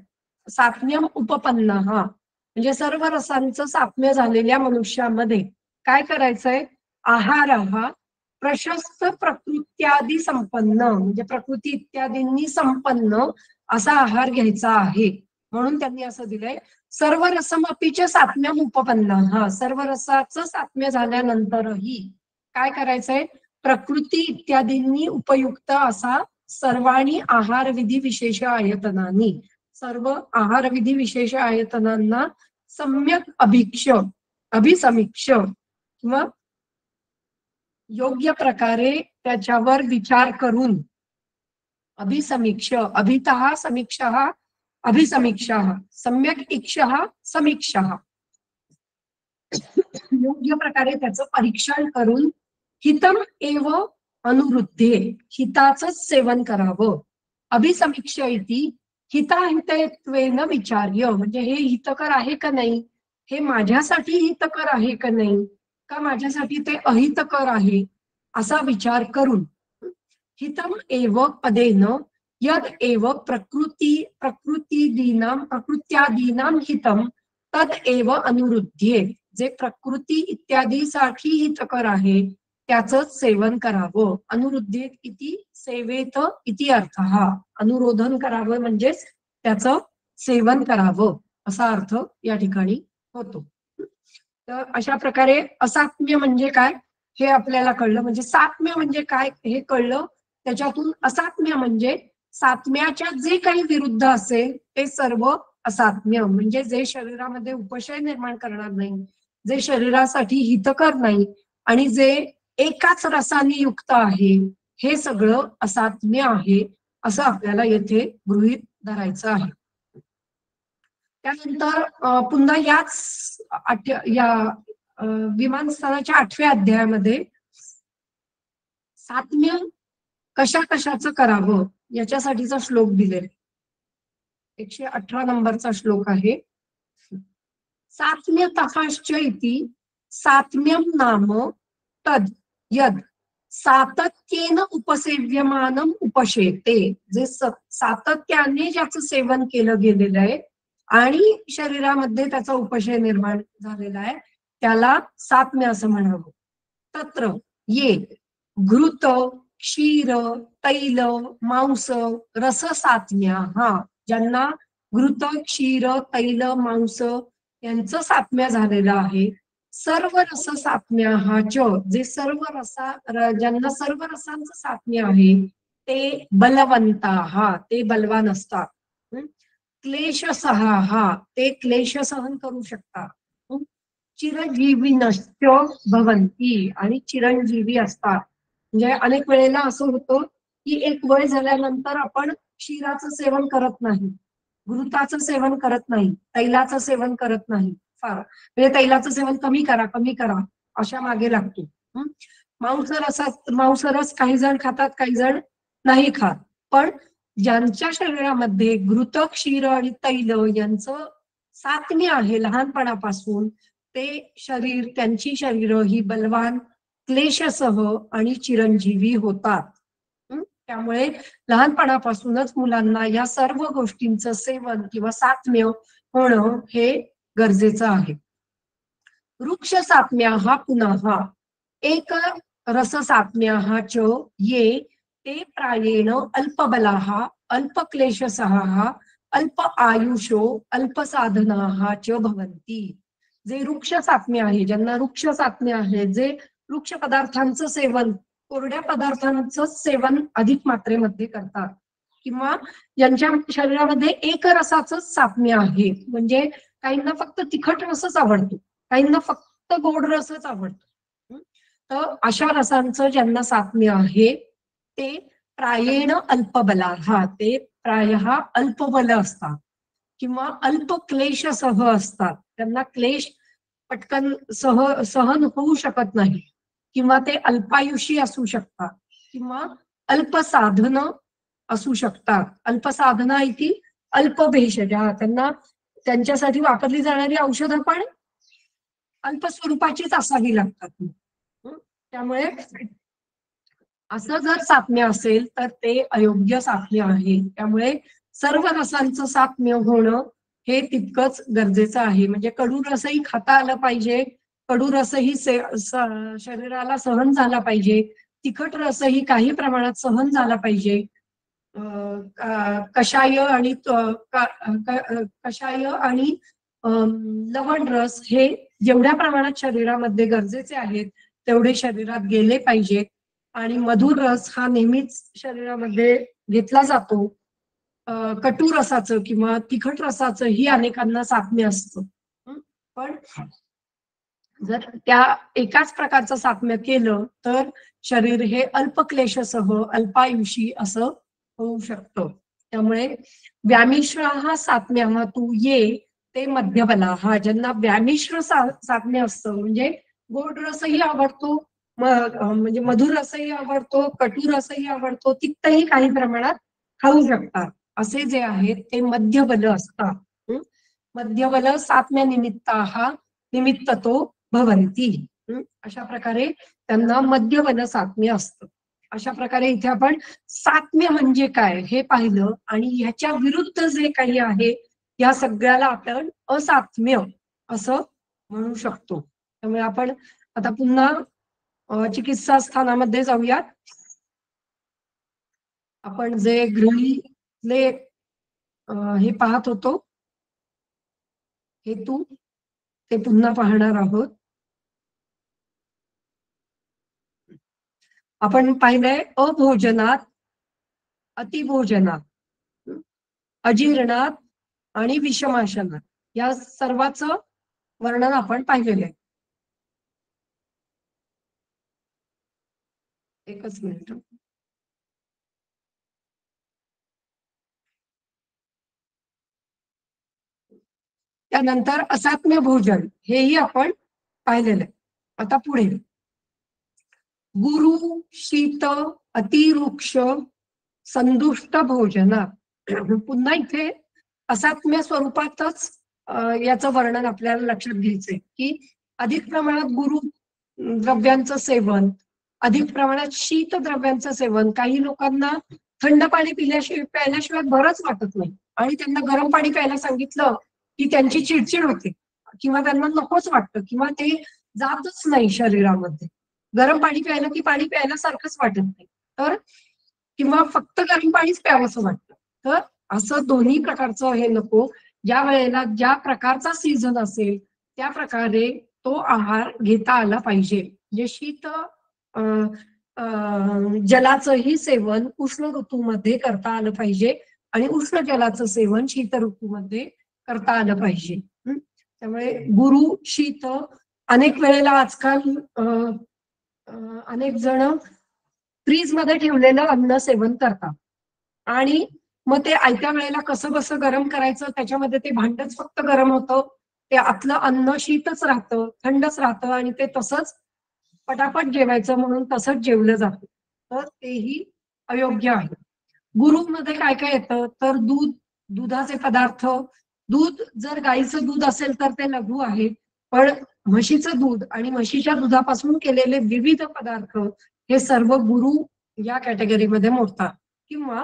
सात्म्यम उपपन्नः म्हणजे सर्व रसांचं सात्म्य झालेल्या मनुष्यामध्ये काय करायचंय? आहारः प्रशस्त प्रकृत्यादी संपन्न म्हणजे प्रकृती इत्यादींनी संपन्न असा आहार घ्यायचा आहे. म्हणून त्यांनी असं दिलंय सर्व रसमपीच सात्म्यम उपपन्नः. सर्व रसाचं सात्म्य झाल्यानंतरही काय करायचंय? प्रकृती इत्यादींनी उपयुक्त असा सर्वाणी आहार विधी विशेष आयतनांनी, सर्व आहार विधी विशेष आयतनांना सम्यक अभिसमीक्ष किंवा योग्य प्रकारे त्याच्यावर विचार करून अभिसमीक्ष अभितः समीक्षः अभिसमीक्षः सम्यक इक्षः समीक्षः योग्य प्रकारे त्याचं परीक्षण करून हितम एव अनुवृत्ते हिताचंच सेवन करावं. अभिसमीक्ष इति हिताहितत्वेन विचार्य म्हणजे हे हितकर आहे का नाही, हे माझ्यासाठी हितकर आहे का नाही, का माझ्यासाठी ते अहितकर आहे असा विचार करून हितम एव पदेन यद एव प्रकृत्यादीनां हितम तद एव अनुवृत्ते. जे प्रकृती इत्यादीसाठी हितकर आहे त्याचंच सेवन करावं. अनुरुद्धेत इति सेवेत इति अर्थ. हा अनुरोधन करावं म्हणजेच त्याचं सेवन करावं असा अर्थ या ठिकाणी होतो. तर अशा प्रकारे असात्म्य म्हणजे काय हे आपल्याला कळलं. म्हणजे सात्म्य म्हणजे काय हे कळलं. त्याच्यातून असात्म्य म्हणजे सात्म्याच्या जे काही विरुद्ध असेल ते सर्व असात्म्य, म्हणजे जे शरीरामध्ये उपशय निर्माण करणार नाही, जे शरीरासाठी हितकर नाही आणि जे एकाच रसाने युक्त आहे, हे सगळं असात्म्य आहे असं आपल्याला येथे गृहीत धरायचं आहे. त्यानंतर पुन्हा याच या विमानस्थानाच्या 8व्या अध्यायामध्ये सात्म्य कशा कशाचं करावं याच्यासाठीचा श्लोक दिलेला 118 नंबरचा श्लोक आहे. सात्म्य तफाश्च इति सात्म्यम नाम तद यद सातत्याने उपसेव्यमानम उपशेते. जे सातत्याने ज्याचं सेवन केलं गेलेलं आहे आणि शरीरामध्ये त्याचा उपशय निर्माण झालेला आहे त्याला सात्म्य असं म्हणावं. तत्र ये घृत क्षीर तैल मांस रस सात्म्या. हा ज्यांना घृत क्षीर तैल मांस यांचं सात्म्य झालेलं आहे. सर्व रस सात्म्या हा च, जे सर्व ज्यांना सर्व रसांचं सात्म्य आहे ते बलवंता हा, ते बलवान असतात. क्लेश सहा हा, ते क्लेश सहन करू शकतात. चिरंजीविनश्च भवन्ति, आणि चिरंजीवी असतात. म्हणजे अनेक वेळेला असं होतं की एक वय झाल्यानंतर आपण क्षीराचं सेवन करत नाही, घृताचं सेवन करत नाही, तैलाचं सेवन करत नाही. फार म्हणजे तैलाचं सेवन कमी करा अशा मागे लागतो. मांसरस काही जण खातात, काही जण नाही खात. पण ज्यांच्या शरीरामध्ये घृत क्षीर आणि तैल यांचं सात्म्य आहे लहानपणापासून, ते शरीर त्यांची शरीर ही बलवान क्लेशसह आणि चिरंजीवी होतात. त्यामुळे लहानपणापासूनच मुलांना या सर्व गोष्टींचं सेवन किंवा सात्म्य होणं हे गरजेचं आहे. वृक्ष सात्म्या हा पुन्हा एक रस सात्म्या हा च ये ते प्रायेण अल्पबलाः अल्पक्लेशसः अल्प आयुषो अल्पसाधनाः च भवन्ति. जे वृक्ष सात्म्य आहे, ज्यांना वृक्ष सात्म्य आहे, जे वृक्ष पदार्थांचं सेवन, कोरड्या पदार्थांचं सेवन अधिक मात्रेमध्ये करतात, किंवा ज्यांच्या शरीरामध्ये एक रसाचंच सात्म्य आहे, म्हणजे काहींना फक्त तिखट रसच आवडतो, काहींना फक्त गोड रसच आवडतो. तर अशा रसांचं ज्यांना सात्म्य आहे ते प्रायेण अल्पबला, हा ते प्रायः अल्पबल असतात किंवा अल्प क्लेशसह असतात. त्यांना क्लेश पटकन सहन होऊ शकत नाही, किंवा ते अल्पायुषी असू शकतात किंवा अल्पसाधन असू शकतात. अल्पसाधना इथे अल्पभेषजा, त्यांना त्यांच्यासाठी वापरली जाणारी औषधं पण अल्प स्वरूपाचीच असावी लागतात. त्यामुळे असं जर सात्म्य असेल तर ते अयोग्य सात्म्य आहे. त्यामुळे सर्व रसांचं सात्म्य होणं हे तितकंच गरजेचं आहे. म्हणजे कडू रसही खाता आलं पाहिजे, कडू रसही शरीराला सहन झाला पाहिजे, तिखट रसही काही प्रमाणात सहन झाला पाहिजे. कषाय आणि लवण रस हे जेवढ्या प्रमाणात शरीरामध्ये गरजेचे आहेत तेवढे शरीरात गेले पाहिजेत. आणि मधुर रस हा नेहमीच शरीरामध्ये घेतला जातो. कटू रसाचं किंवा तिखट रसाचं ही अनेकांना सात्म्य असतं. पण जर त्या एकाच प्रकारचं सात्म्य केलं तर शरीर हे अल्पक्लेशसह अल्पायुषी असं होऊ शकतं. त्यामुळे व्यामिश्र हा सात्म्य हा तू ये ते मध्यबला, हा ज्यांना व्यामिश्र सात्म्य असतं, म्हणजे गोड रसही आवडतो, म्हणजे मधुर रसही आवडतो, कटू रसही आवडतो, तिखटही काही प्रमाणात खाऊ शकतात, असे जे आहेत ते मध्यबल असतात. मध्यबल सात्म्य निमित्ततो भवन्ति. अशा प्रकारे त्यांना मध्यबल सात्म्य असतं. अशा प्रकारे इथे आपण सात्म्य म्हणजे काय हे पाहिलं, आणि ह्याच्या विरुद्ध जे काही आहे या सगळ्याला आपण असात्म्य असं म्हणू शकतो. त्यामुळे आपण आता पुन्हा चिकित्सा स्थानामध्ये जाऊयात. आपण जे गृहिणीले हे पाहत होतो हेतू, ते पुन्हा पाहणार आहोत. आपण पाहिलंय अभोजनात, अतिभोजनात, अजीर्णात आणि विषमाशनात या सर्वांचं वर्णन आपण पाहिलेलं आहे. एकच मिनिट. त्यानंतर असात्म्य भोजन हेही आपण पाहिलेलं आहे. आता पुढे गुरु शीत अतिवृक्ष संदुष्ट भोजना. पुन्हा इथे असात्म्य स्वरूपातच याचं वर्णन आपल्याला लक्षात घ्यायचंय की अधिक प्रमाणात गुरु द्रव्यांचं सेवन, अधिक प्रमाणात शीत द्रव्यांचं सेवन. काही लोकांना थंड पाणी प्यायल्याशिवाय बरंच वाटत नाही आणि त्यांना गरम पाणी प्यायला सांगितलं की त्यांची चिडचिड होते किंवा त्यांना नकोच वाटतं किंवा ते जातच नाही शरीरामध्ये. गरम पाणी प्यायलं की पाणी प्यायला सारखंच वाटत नाही, तर किंवा फक्त गरम पाणीच प्यावंसं वाटतं. तर असं दोन्ही प्रकारचं हे नको. ज्या वेळेला ज्या प्रकारचा सीझन असेल त्या प्रकारे तो आहार घेता आला पाहिजे. म्हणजे शीत जलाचंही सेवन उष्ण ऋतूमध्ये करता आलं पाहिजे आणि उष्ण जलाचं सेवन शीत ऋतूमध्ये करता आलं पाहिजे. त्यामुळे गुरु शीत, अनेक वेळेला आजकाल अनेक जण फ्रीज मध्ये ठेवलेलं अन्न सेवन करतात आणि मग ते आयत्या वेळेला कसं बसं गरम करायचं, त्याच्यामध्ये ते भांडच फक्त गरम होतं, ते आतलं अन्न शीतच राहतं, थंडच राहतं आणि ते तसंच पटापट जेवायचं म्हणून तसंच जेवलं जातं. तर तेही अयोग्य आहे. गुरुमध्ये काय काय येतं तर दूध, दुधाचे पदार्थ. दूध जर गाईचं दूध असेल तर ते लघु आहे, पण म्हशीचं दूध आणि म्हशीच्या दुधापासून केलेले विविध पदार्थ हे सर्व गुरु या कॅटेगरीमध्ये मोडतात. किंवा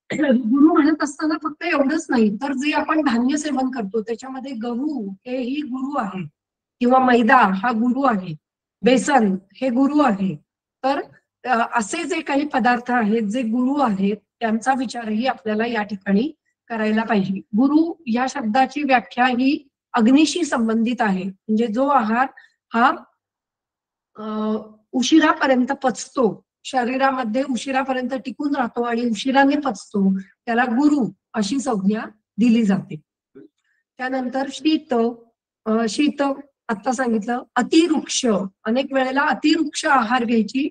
गुरु म्हणत असताना फक्त एवढंच नाही तर जे आपण धान्य सेवन करतो त्याच्यामध्ये गहू हेही गुरु आहे किंवा मैदा हा गुरु आहे, बेसन हे गुरु आहे. तर असे जे काही पदार्थ आहेत जे गुरु आहेत त्यांचा विचारही आपल्याला या ठिकाणी करायला पाहिजे. गुरु या शब्दाची व्याख्या ही अग्नीशी संबंधित आहे. म्हणजे जो आहार हा उशिरापर्यंत पचतो, शरीरामध्ये उशिरापर्यंत टिकून राहतो आणि उशिराने पचतो, त्याला गुरु अशी संज्ञा दिली जाते. त्यानंतर शीत, शीत आता सांगितलं. अतिवृक्ष, अनेक वेळेला अतिवृक्ष आहार घ्यायची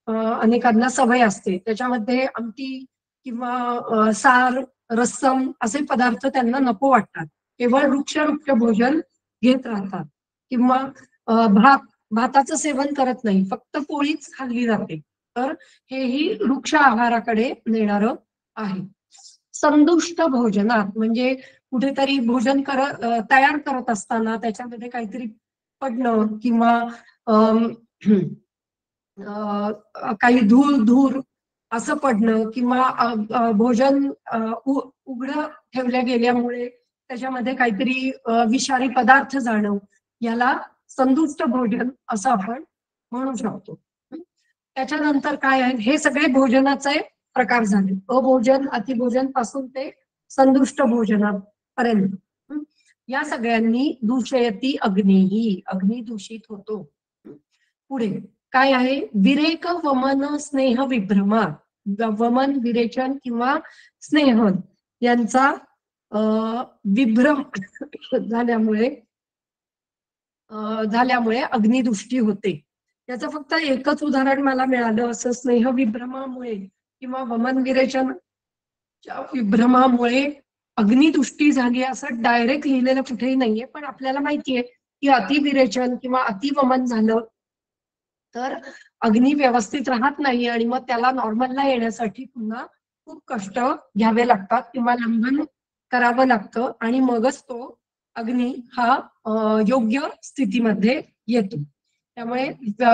अनेकांना सवय असते. त्याच्यामध्ये आमटी किंवा सार, रस्सम असे पदार्थ त्यांना नको वाटतात. केवळ वृक्ष भोजन घेत राहतात किंवा भाताचं सेवन करत नाही, फक्त पोळीच खाल्ली जाते. तर हेही वृक्ष आहाराकडे नेणारं आहे. संदुष्ट भोजनात म्हणजे कुठेतरी भोजन तयार करत असताना त्याच्यामध्ये काहीतरी पडणं किंवा काही धूर असं पडणं किंवा भोजन उघडं ठेवल्या गेल्यामुळे त्याच्यामध्ये काहीतरी विषारी पदार्थ जाणं, याला संदुष्ट भोजन असं आपण म्हणू शकतो. त्याच्यानंतर काय आहे, हे सगळे भोजनाचे प्रकार झाले. अभोजन, अतिभोजन पासून ते संदुष्ट भोजनापर्यंत. या सगळ्यांनी दूषयती अग्नीही, अग्नी दूषित होतो. पुढे काय आहे, विरेक वमन स्नेह विभ्रमा. वमन, विरेचन किंवा स्नेहन यांचा विभ्रम झाल्यामुळे अग्निदृष्टी होते. त्याचं फक्त एकच उदाहरण मला मिळालं असं, स्नेहविभ्रमामुळे किंवा वमन विरेचनच्या विभ्रमामुळे अग्निदृष्टी झाली असं डायरेक्ट लिहिलेलं कुठेही नाहीये. पण आपल्याला माहितीये की अतिविरेचन किंवा अतिवमन झालं तर अग्नी व्यवस्थित राहत नाही आणि मग त्याला नॉर्मलला येण्यासाठी पुन्हा खूप कष्ट घ्यावे लागतात किंवा लंघन करावं लागतं आणि मगच तो अग्नी हा योग्य स्थितीमध्ये येतो. त्यामुळे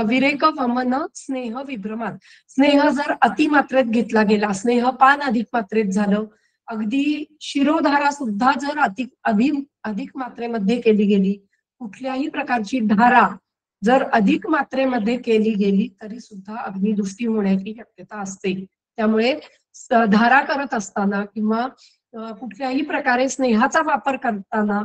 विरेक वमन स्नेह विभ्रमात, स्नेह जर अतिमात्रेत घेतला गेला, स्नेहपान अधिक मात्रेत झालं, अगदी शिरोधारा सुद्धा जर अधिक मात्रेमध्ये केली गेली कुठल्याही प्रकारची धारा जर अधिक मात्रेमध्ये केली गेली तरी सुद्धा अग्निदृष्टी होण्याची शक्यता असते. त्यामुळे धारा करत असताना किंवा कुठल्याही प्रकारे स्नेहाचा वापर करताना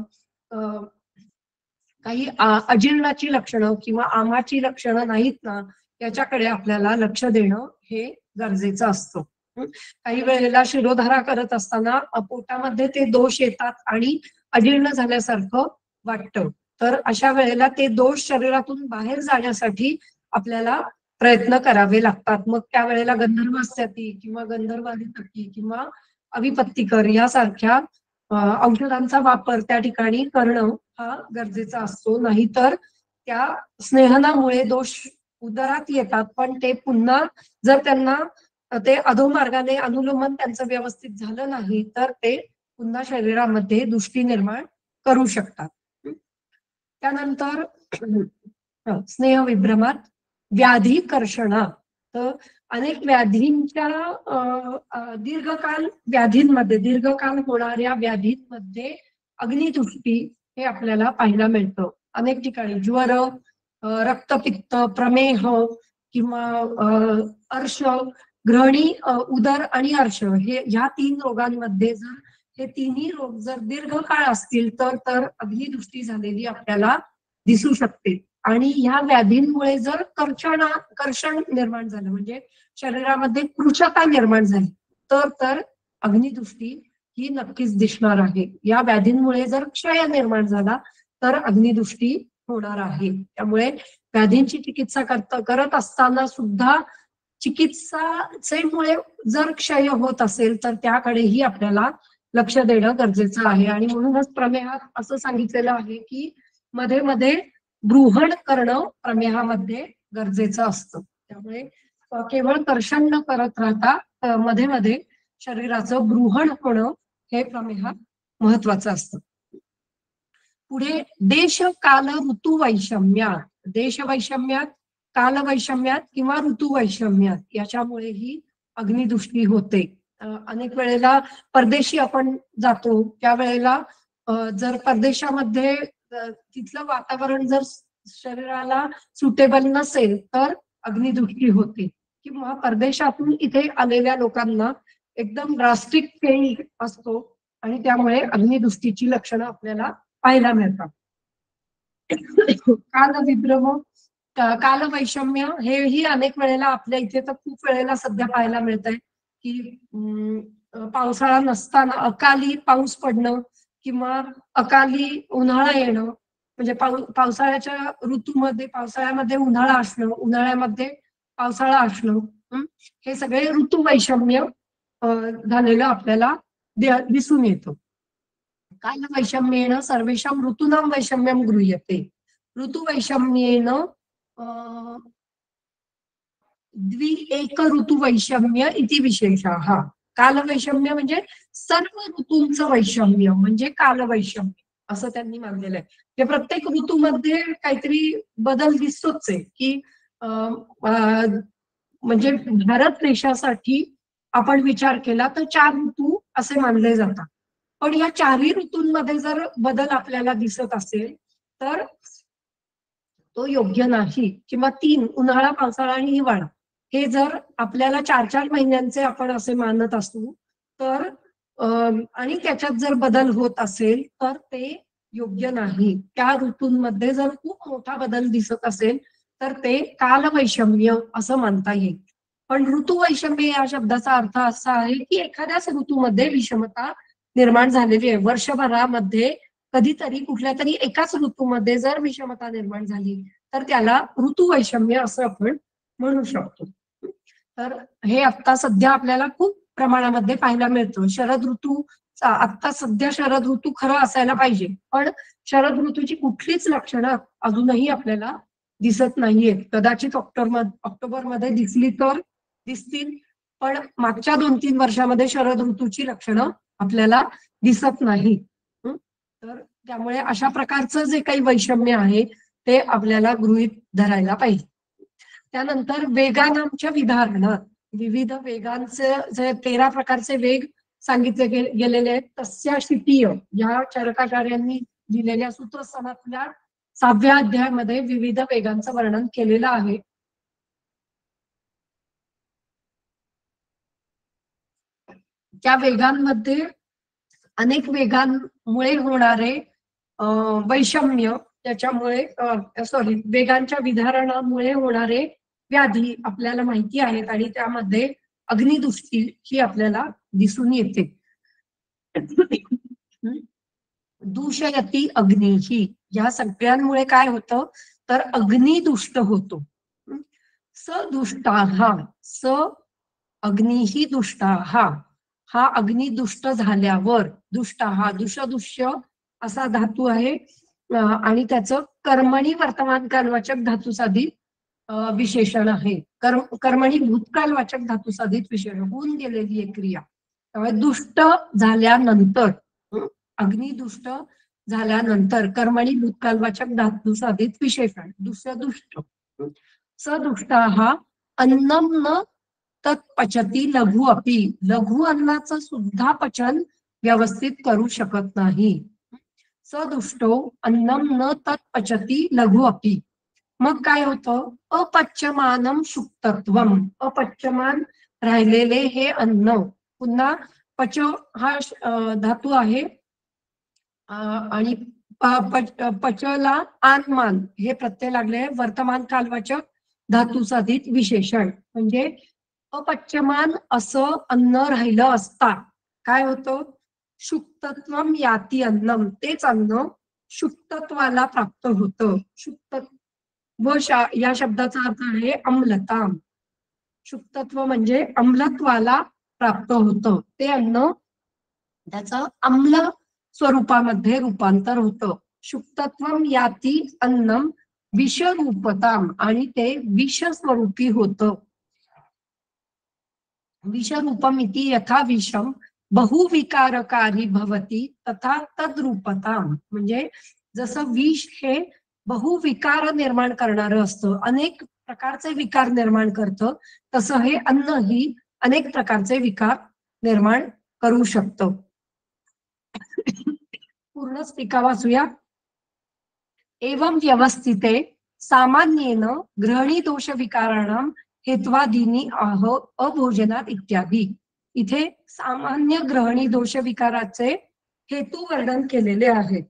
काही अजीर्णाची लक्षणं किंवा आमाची लक्षणं नाहीत ना, याच्याकडे आपल्याला लक्ष देणं हे गरजेचं असतं. काही वेळेला शिरोधारा करत असताना पोटामध्ये ते दोष येतात आणि अजीर्ण झाल्यासारखं वाटतं. तर अशा वेळेला ते दोष शरीरातून बाहेर जाण्यासाठी आपल्याला प्रयत्न करावे लागतात. मग त्यावेळेला गंधर्वास्यती किंवा गंधर्वाधिपती किंवा अविपत्तिकर यासारख्या औषधांचा वापर त्या ठिकाणी करणं हा गरजेचा असतो. नाहीतर त्या स्नेहनामुळे दोष उदरात येतात, पण ते पुन्हा जर त्यांना ते अधोमार्गाने अनुलोमन त्यांचं व्यवस्थित झालं नाही तर ते पुन्हा शरीरामध्ये दृष्टी निर्माण करू शकतात. त्यानंतर स्नेह विभ्रमात व्याधी कर्षणात, तर अनेक व्याधींच्या दीर्घकाल व्याधींमध्ये दीर्घकाल होणाऱ्या व्याधींमध्ये अग्निदृष्टी हे आपल्याला पाहायला मिळतं. अनेक ठिकाणी ज्वर, रक्तपित्त, प्रमेह किंवा अर्श, ग्रहणी, उदर आणि अर्श हे ह्या 3 रोगांमध्ये जर हे तिन्ही रोग जर दीर्घकाळ असतील तर अग्निदृष्टी झालेली आपल्याला दिसू शकते. आणि ह्या व्याधींमुळे जर कर्षण निर्माण झालं म्हणजे शरीरामध्ये कृशता निर्माण झाली तर अग्निदृष्टी ही नक्कीच दिसणार आहे. या व्याधींमुळे जर क्षय निर्माण झाला तर अग्निदृष्टी होणार आहे. त्यामुळे व्याधींची चिकित्सा करत असताना सुद्धा चिकित्सामुळे जर क्षय होत असेल तर त्याकडेही आपल्याला लक्ष देणं गरजेचं आहे. आणि म्हणूनच प्रमेहात असं सांगितलेलं आहे की मध्ये मध्ये ब्रूहण करणं प्रमेहामध्ये गरजेचं असतं. त्यामुळे केवळ कर्षण न करत राहता मध्ये मध्ये शरीराचं ब्रूहण होणं हे प्रमेहात महत्वाचं असतं. पुढे देश काल ऋतू वैषम्यात, देश वैषम्यात, काल वैषम्यात किंवा ऋतू वैषम्यात याच्यामुळेही अग्निदृष्टी होते. अनेक वेळेला परदेशी आपण जातो त्यावेळेला जर परदेशामध्ये तिथलं वातावरण जर शरीराला सुटेबल नसेल तर अग्निदृष्टी होते. किंवा परदेशातून इथे आलेल्या लोकांना एकदम ड्रास्टिक चेंज असतो आणि त्यामुळे अग्निदृष्टीची लक्षणं आपल्याला पाहायला मिळतात. कालविभ्रम, कालवैषम्य हेही अनेक वेळेला आपल्या इथे तर खूप वेळेला सध्या पाहायला मिळत आहे की पावसाळा नसताना अकाली पाऊस पडणं किंवा अकाली उन्हाळा येणं, म्हणजे पावसाळ्याच्या ऋतूमध्ये पावसाळ्यामध्ये उन्हाळा असणं, उन्हाळ्यामध्ये पावसाळा असणं, हे सगळे ऋतू वैषम्य झालेलं आपल्याला दिसून येतं. काल वैषम्येन सर्वेषां ऋतूनां वैषम्यं गृह्यते. ऋतू वैषम्येन द्वि एक ऋतू वैषम्य इति विशेषः. काल वैषम्य म्हणजे सर्व ऋतूंचं वैषम्य म्हणजे काल वैषम्य असं त्यांनी मानलेलं आहे. ते प्रत्येक ऋतूमध्ये काहीतरी बदल दिसतोच आहे की म्हणजे भारत देशासाठी आपण विचार केला तर 4 ऋतू असे मानले जातात. पण या 4ही ऋतूंमध्ये जर बदल आपल्याला दिसत असेल तर तो योग्य नाही. किंवा 3 उन्हाळा, पावसाळा आणि हिवाळा हे जर आपल्याला 4-4 महिन्यांचे आपण असे मानत असू तर आणि त्याच्यात जर बदल होत असेल तर ते योग्य नाही. त्या ऋतूंमध्ये जर खूप मोठा बदल दिसत असेल तर ते कालवैषम्य असं मानता येईल. पण ऋतुवैषम्य या शब्दाचा अर्थ असा आहे की एखाद्याच ऋतूमध्ये विषमता निर्माण झालेली आहे. वर्षभरामध्ये कधीतरी कुठल्या तरी एकाच ऋतूमध्ये जर विषमता निर्माण झाली तर त्याला ऋतुवैषम्य असं आपण म्हणू शकतो. तर हे आता सध्या आपल्याला खूप प्रमाणामध्ये पाहायला मिळतं. शरद ऋतू आता सध्या शरद ऋतू खरं असायला पाहिजे पण शरद ऋतूची कुठलीच लक्षणं अजूनही आपल्याला दिसत नाहीयेत. कदाचित ऑक्टोबरमध्ये दिसली तर दिसतील पण मागच्या 2-3 वर्षामध्ये शरद ऋतूची लक्षणं आपल्याला दिसत नाही. तर त्यामुळे अशा प्रकारचं जे काही वैषम्य आहे ते आपल्याला गृहीत धरायला पाहिजे. त्यानंतर वेगानांच्या विधारणात विविध वेगांचे जे 13 प्रकारचे वेग सांगितले गेलेले आहेत. तस्या शिटीय या चरकाचार्यांनी दिलेल्या सूत्रस्थानातल्या 6व्या अध्यायामध्ये विविध वेगांचं वर्णन केलेलं आहे. त्या वेगांमध्ये अनेक वेगांमुळे होणारे वैषम्य, त्याच्यामुळे वेगांच्या विधारणामुळे होणारे व्याधी आपल्याला माहिती आहेत आणि त्यामध्ये अग्निदृष्टी ही आपल्याला दिसून येते. दूषयती अग्निही, या सगळ्यांमुळे काय होतं तर अग्नी दुष्ट होतो. सदुष्टाहा, स अग्निही दुष्टाहा, हा अग्नी दुष्ट झाल्यावर, दुष्टाहा दुष्य असा धातू आहे आणि त्याचं कर्मणी वर्तमान कालवाचक धातू साधित विशेषण आहे. कर्मणी भूतकालवाचक धातू साधित विशेषण, होऊन गेलेली एक क्रिया. त्यामुळे दुष्ट झाल्यानंतर, अग्निदुष्ट झाल्यानंतर कर्मणी भूतकालवाचक धातू साधित विशेषण दुष्ट. सदुष्टाहा अन्नम न तत्पचती लघु अपि, लघु अन्नाचं सुद्धा पचन व्यवस्थित करू शकत नाही. सदुष्टो अन्नम न तत्पचती लघु अपि. मग काय होतं, अपच्यमानम शुक्तत्वम, अपच्यमान राहिलेले हे अन्न, पुन्हा पच हा धातू आहे आणि पचला आनमान हे प्रत्यय लागले, वर्तमान कालवाचक धातू साधित विशेषण. म्हणजे अपच्यमान असं अन्न राहिलं असता काय होतं, शुक्तत्वम याती अन्नम, तेच अन्न शुक्तत्वाला प्राप्त होतं. शुक्तत्व या शब्दाचा अर्थ आहे अम्लता. शुक्तत्व म्हणजे अम्लत्वाला प्राप्त होतं, ते अन्न त्याचं अम्ल स्वरूपामध्ये रूपांतर होतं. शुक्तत्वम याती अन्नम विषरूपताम, आणि ते विष स्वरूपी होतं. विषरूपम इति यथा विषम बहुविकारकारी भवती तथा तद्रूपताम, म्हणजे जसं विष हे बहुविकार निर्माण करणारं असतं, अनेक प्रकारचे विकार निर्माण करतं, तसं हे अन्न ही अनेक प्रकारचे विकार निर्माण करू शकतं. पूर्ण टीका वाचूया. एवं व्यवस्थिते सामान्येन ग्रहणी दोष विकाराणाम हेत्वादीनी अभोजनात इत्यादी. इथे सामान्य ग्रहणी दोष विकाराचे हेतू वर्णन केलेले आहेत.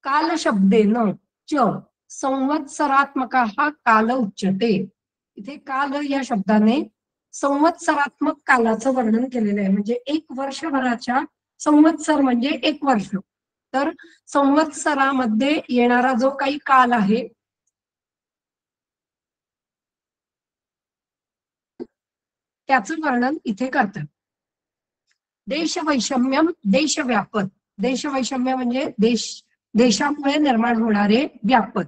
काल शब्देन च संवत्सरात्मक हा काल उच्यते. इथे काल या शब्दाने संवत्सरात्मक कालाचं वर्णन केलेलं आहे. म्हणजे एक वर्षभराच्या, संवत्सर म्हणजे एक वर्ष, तर संवत्सरामध्ये येणारा जो काही काल आहे त्याचं वर्णन इथे करतात. देशवैषम्यम देशव्यापक, देशवैषम्य म्हणजे देशामुळे निर्माण होणारे व्यापक.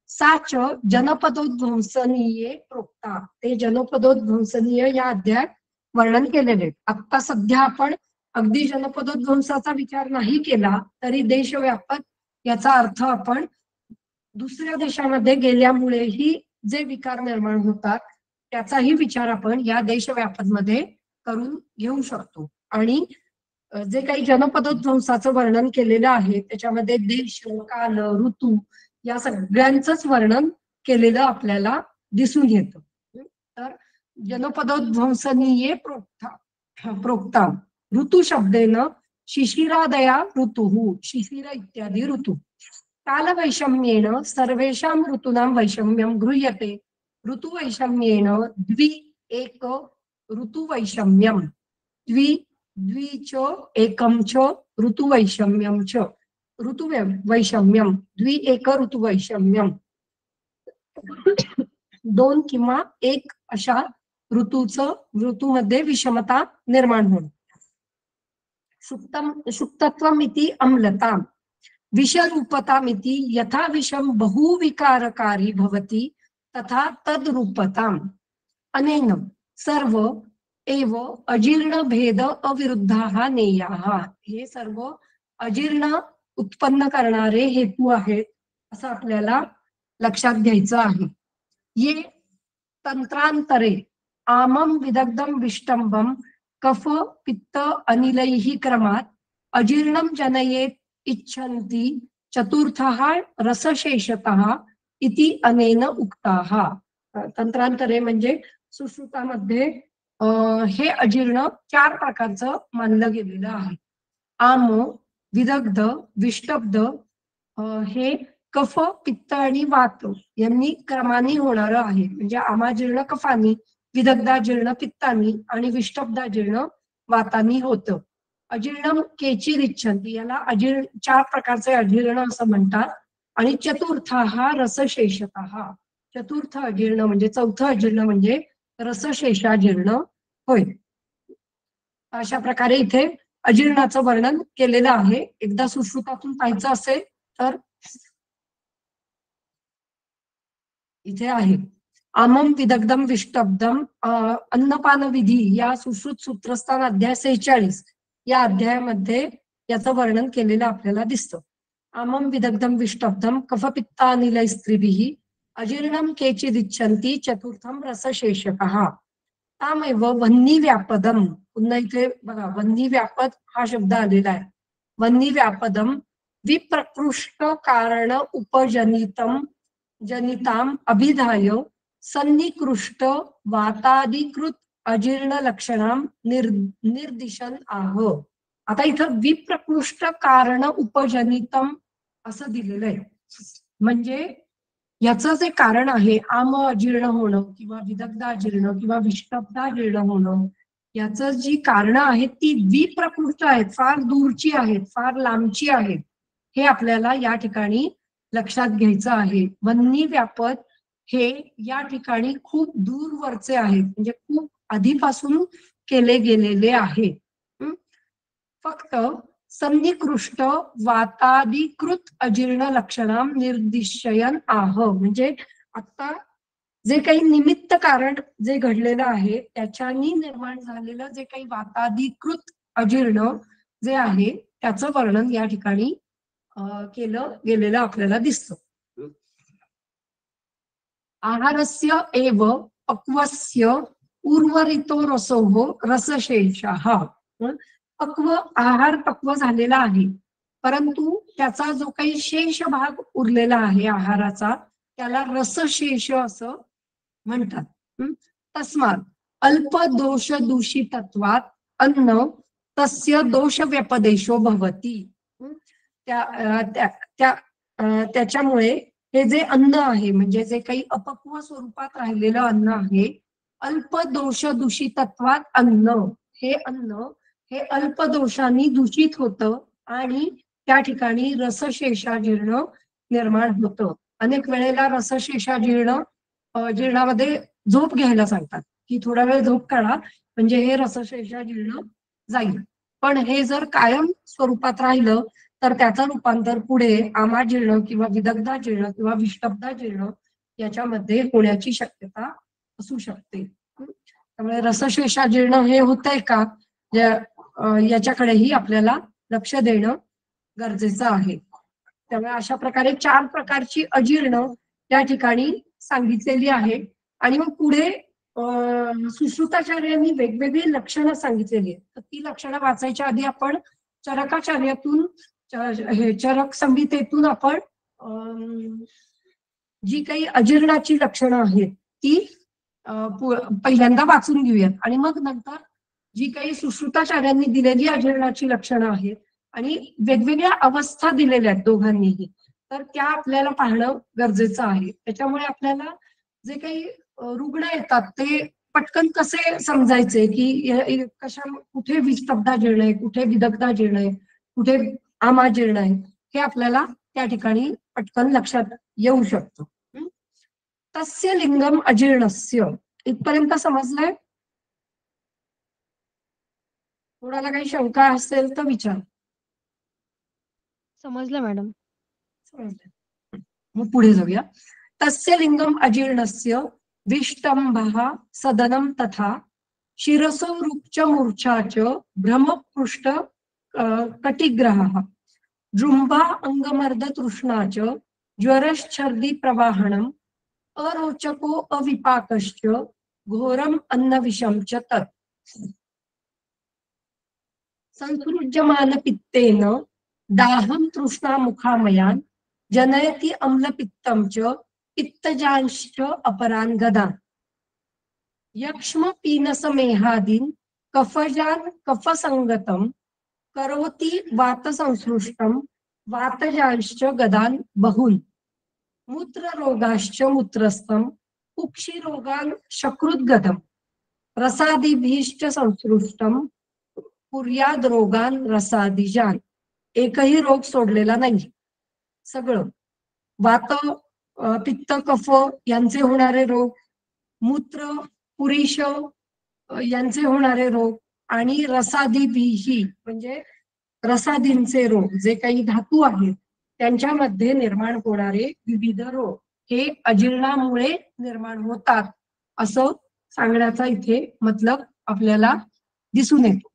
साच जनपदोध्वंसनीये प्रोक्ता, ते जनपदोध्वंसनीय या अध्यायात वर्णन केलेले. आता सध्या आपण अगदी जनपदोध्वंसाचा विचार नाही केला तरी देशव्यापक याचा अर्थ आपण दुसऱ्या देशामध्ये गेल्यामुळेही जे विकार निर्माण होतात त्याचाही विचार आपण या देशव्यापक मध्ये करून घेऊ शकतो. आणि जे काही जनपदोध्वंसाचं वर्णन केलेलं आहे त्याच्यामध्ये देश, काल, ऋतू या सगळ्यांचंच वर्णन केलेलं आपल्याला दिसून येतं. तर जनपदोध्वंसनीये प्रोक्ता ऋतू शब्देन शिशिरादया ऋतुः, शिशिर इत्यादी ऋतू. कालवैषम्येन सर्वेषां ऋतूनां वैषम्यं गृह्यते. ऋतुवैषम्येन द्वि एक ऋतुवैषम्यं, द्वि च एकं च ऋतुवैषम्यं च, ऋतुवैषम्यं द्वि एक ऋतुवैषम्यं, दोन किंवा एक अशा ऋतूमध्ये विषमता निर्माण होणे. शुक्तत्वमिति अम्लताम्, विषरूपतामिति यथा विषम बहुविकारकारी भवति तथा तद्रूपताम्. अनेन सर्व एव अजीर्ण भेद अविरुद्धाः नेयाः. हे सर्व अजीर्ण उत्पन्न करणारे हेतू आहेत असं आपल्याला लक्षात घ्यायचं आहे. ये तंत्रांतरे आमम विदग्धम विष्टंबम कफ पित्त अनिलैः क्रमात् अजीर्णम जनयेत इच्छन्ति चतुर्थः रसशेषतः इति अनेन उक्ताः। तंत्रांतरे म्हणजे सुश्रुतामध्ये हे अजीर्ण 4 प्रकारचं मानलं गेलेलं आहे. आम, विदग्ध, विष्टब्ध हे कफ, पित्त आणि वात यांनी क्रमाने होणारं आहे. म्हणजे आमाजीर्ण कफानी, विदग्धाजीर्ण पित्तानी आणि विष्टब्धाजीर्ण वातानी होतं. अजीर्णम केचिद इच्छन्ति याला अजीर्ण 4 प्रकारचे अजीर्ण असं म्हणतात. आणि चतुर्थ हा रसशेषतः, चतुर्थ अजीर्ण म्हणजे चौथं अजीर्ण म्हणजे रसशेषाजीर्ण होय. अशा प्रकारे इथे अजीर्णाचं वर्णन केलेलं आहे. एकदा सुश्रुतातून पाहायचं असेल तर इथे आहे. आमम विदग्धम विष्टब्दम अन्नपान विधी या सुश्रुत सूत्रस्थान अध्याय 46 या अध्यायामध्ये याचं वर्णन केलेलं आपल्याला दिसतं. आमम विदग्धम विष्टब्दम कफपित्तानिल स्त्रीभिः अजीर्णम केचिदिच्छन्ति चतुर्थम रसशेषकः तामेव वह्नी व्यापदम. पुन्हा इथे बघा वह्नी व्यापद हा शब्द आलेला आहे. वह्नी व्यापदम विप्रकृष्ट कारण उपजनितम जनिताम अभिधाय सन्निकृष्ट वातादिकृत अजीर्ण लक्षणाम निर्दिशन आह. आता इथं विप्रकृष्ट कारण उपजनितम असं दिलेलं आहे. म्हणजे याचं जे कारण आहे आम अजीर्ण होणं किंवा विदग्ध अजीर्ण किंवा विष्टब्ध अजीर्ण होणं, याचं जी कारण आहेत ती विप्रकृष्ट आहेत, फार दूरची आहेत, फार लांबची आहेत. हे आपल्याला या ठिकाणी लक्षात घ्यायचं आहे. वन्नी व्यापद हे या ठिकाणी खूप दूरवरचे आहेत, म्हणजे खूप आधीपासून केले गेलेले आहे. फक्त सन्निकृष्ट वातादिकृत अजीर्ण लक्षणाम निर्दिशयन आह. म्हणजे आता जे काही निमित्त कारण जे घडलेलं आहे त्याच्यानी निर्माण झालेलं जे काही वातादिकृत अजीर्ण जे आहे त्याचं वर्णन या ठिकाणी केलं गेलेलं आपल्याला दिसतं. आहारस्य एव पक्वस्य उर्वरितो रसोः रसशेषः. पक्व आहार पक्व झालेला आहे, परंतु त्याचा जो काही शेष भाग उरलेला आहे आहाराचा त्याला रसशेष असं म्हणतात. तस्मात अल्प दोष दूषितत्वात अन्न तस्य दोष व्यपदेशो भवति. त्याच्यामुळे हे जे अन्न आहे म्हणजे जे काही अपक्व स्वरूपात राहिलेलं अन्न आहे, अल्प दोष दूषितत्वात अन्न हे अन्न हे अल्प दोषांनी दूषित होतं आणि त्या ठिकाणी रसशेषाजीर्ण निर्माण होतं. अनेक वेळेला रसशेषाजीर्ण जीर्णामध्ये झोप घ्यायला सांगतात की थोडा वेळ झोप काढा म्हणजे हे रसशेषाजीर्ण जाईल. पण हे जर कायम स्वरूपात राहिलं तर त्याचं रूपांतर पुढे आमाजीर्ण किंवा विदग्धाजीर्ण किंवा विष्टब्धाजीर्ण याच्यामध्ये होण्याची शक्यता असू शकते. त्यामुळे रसशेषाजीर्ण हे होतंय का याच्याकडेही आपल्याला लक्ष देणं गरजेचं आहे. त्यामुळे अशा प्रकारे 4 प्रकारची अजीर्ण या ठिकाणी सांगितलेली आहे. आणि मग पुढे सुश्रुताचार्यांनी वेगवेगळी लक्षणं सांगितलेली आहेत. तर ती लक्षणं वाचायच्या आधी आपण चरकाचार्यातून चरक संहितेतून आपण जी काही अजीर्णाची लक्षणं आहेत ती पहिल्यांदा वाचून घेऊयात आणि मग नंतर जी काही सुश्रुताचार्यांनी दिलेली अजीर्णाची लक्षणं आहेत आणि वेगवेगळ्या अवस्था दिलेल्या आहेत दोघांनीही, तर त्या आपल्याला पाहणं गरजेचं आहे. त्याच्यामुळे आपल्याला जे काही रुग्ण येतात ते पटकन कसे समजायचे की कशा कुठे विष्टब्धाजीर्ण आहे, कुठे विदग्धाजीर्ण आहे, कुठे आमाजीर्ण आहे, हे आपल्याला त्या ठिकाणी पटकन लक्षात येऊ शकतं. तस्य लिंगम अजीर्णस्य इथपर्यंत समजलंय? कोणाला काही शंका असेल तर विचार.
समजलं मॅडम.
समजलं. मग पुढे जाऊया. तस्य लिंगम अजीर्णस्य विष्टंभः सदनम तथा शिरसो रूपच मूर्छाच ब्रह्मपृष्ठ कटिग्रहः जृंभा अंगमर्द तृष्णाच ज्वरश्छर्दी प्रवाहणम अरोचको अविपाकश्च घोरम अन्नविषम च तत् संसृज्यमान पित्तेन दाहम तृष्णा मुखामयान जनयति अम्लपित्तम च पित्तजांश्च अपरान गदान यक्ष्म पीनसमेहादीन कफजान कफसंगतम करोति वातसंसृष्टम वातजांश्च गदान बहुन मूत्ररोगाश्च मूत्रस्थम कुक्षिरोगान शकृद्गतम रसादिभीश्च संसृष्टम कुर्याद रोगान रसादिजान. एकही रोग सोडलेला नाही. सगळं वात पित्त कफ यांचे होणारे रोग, मूत्र पुरीश यांचे होणारे रोग आणि रसादिभीही म्हणजे रसादींचे रोग, जे काही धातू आहेत त्यांच्यामध्ये निर्माण होणारे विविध रोग हे अजीर्णामुळे निर्माण होतात असं सांगण्याचा इथे मतलब आपल्याला दिसून येतो.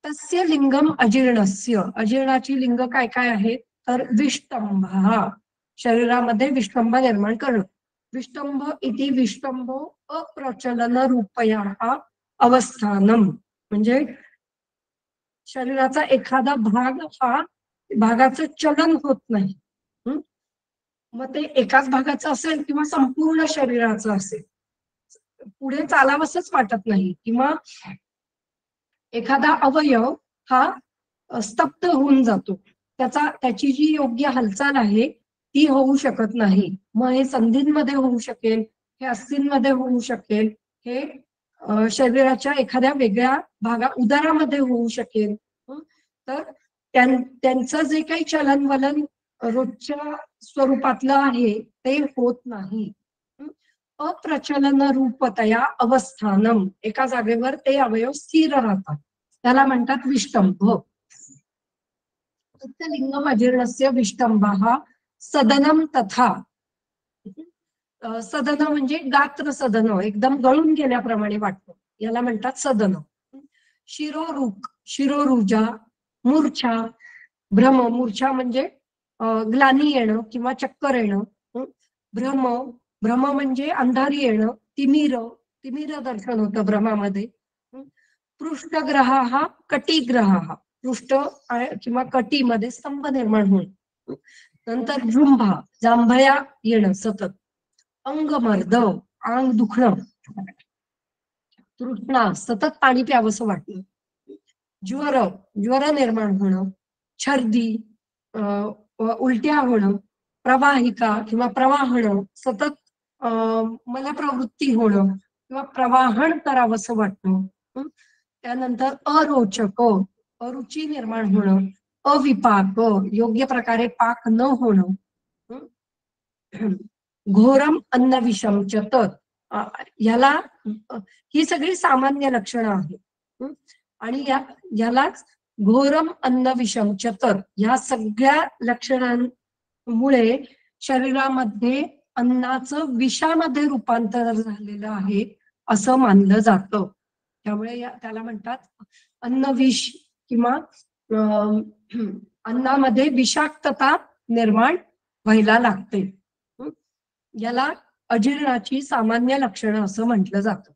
तस्य लिंगम अजीर्णस्य, अजीर्णाची लिंग काय काय आहेत तर विष्टंभ, शरीरामध्ये विष्टंभ निर्माण करणं. विष्टंभ इति विष्टंभो अप्रचलन रूपया अवस्थानम, म्हणजे शरीराचा एखादा भाग हा भागाचं चलन होत नाही. मग ते एकाच भागाचं असेल किंवा संपूर्ण शरीराचं असेल, पुढे चालावंसच वाटत नाही किंवा एखादा अवयव हा स्तब्ध होऊन जातो, त्याची जी योग्य हालचाल आहे ती होऊ शकत नाही. मग हे संधींमध्ये होऊ शकेल, हे अस्थिंमध्ये होऊ शकेल, हे शरीराच्या एखाद्या वेगळ्या उदरामध्ये होऊ शकेल. तर त्यांचं जे काही चलनवलन रोजच्या स्वरूपातलं आहे ते होत नाही. अप्रचलन रूपतया अवस्थानम, एका जागेवर ते अवयव स्थिर राहतात, त्याला म्हणतात विष्टंभ. लिंगम अजीर्णस्य विष्टंभः सदनम तथा. सदन म्हणजे गात्र सदन, एकदम गळून गेल्याप्रमाणे वाटतं, याला म्हणतात सदन. शिरोरुक, शिरोरुजा, मूर्छा, भ्रम, मूर्छा म्हणजे ग्लानी येणं किंवा चक्कर येणं. भ्रम, भ्रम म्हणजे अंधारी येणं. तिमिर, तिमिर दर्शन होतं भ्रमामध्ये. पृष्ठग्रह हा कटिग्रह, पृष्ठ किंवा कटीमध्ये स्तंभ निर्माण होणं. नंतर जृंभा, जांभया येणं सतत. अंगमर्द, अंग दुखणं. तृष्णा, सतत पाणी प्यावंसं वाटणं. ज्वर, ज्वर निर्माण होणं. छर्दी, उलट्या होणं. प्रवाहिका किंवा प्रवाहण, सतत मलप्रवृत्ती होणं किंवा प्रवाहन करावंसं वाटणं. त्यानंतर अरोचक, अरुची निर्माण होणं. अविपाक, योग्य प्रकारे पाक न होणं. घोरम अन्न विषम चतत, याला ही सगळी सामान्य लक्षणं आहेत. आणि यालाच घोरम अन्न विषम चतर, ह्या सगळ्या लक्षणांमुळे शरीरामध्ये अन्नाचं विषामध्ये रूपांतर झालेलं आहे असं मानलं जातं. त्यामुळे त्याला म्हणतात अन्नविष किंवा अन्नामध्ये विषाक्तता निर्माण व्हायला लागते. याला अजीर्णाची सामान्य लक्षणं असं म्हटलं जातं.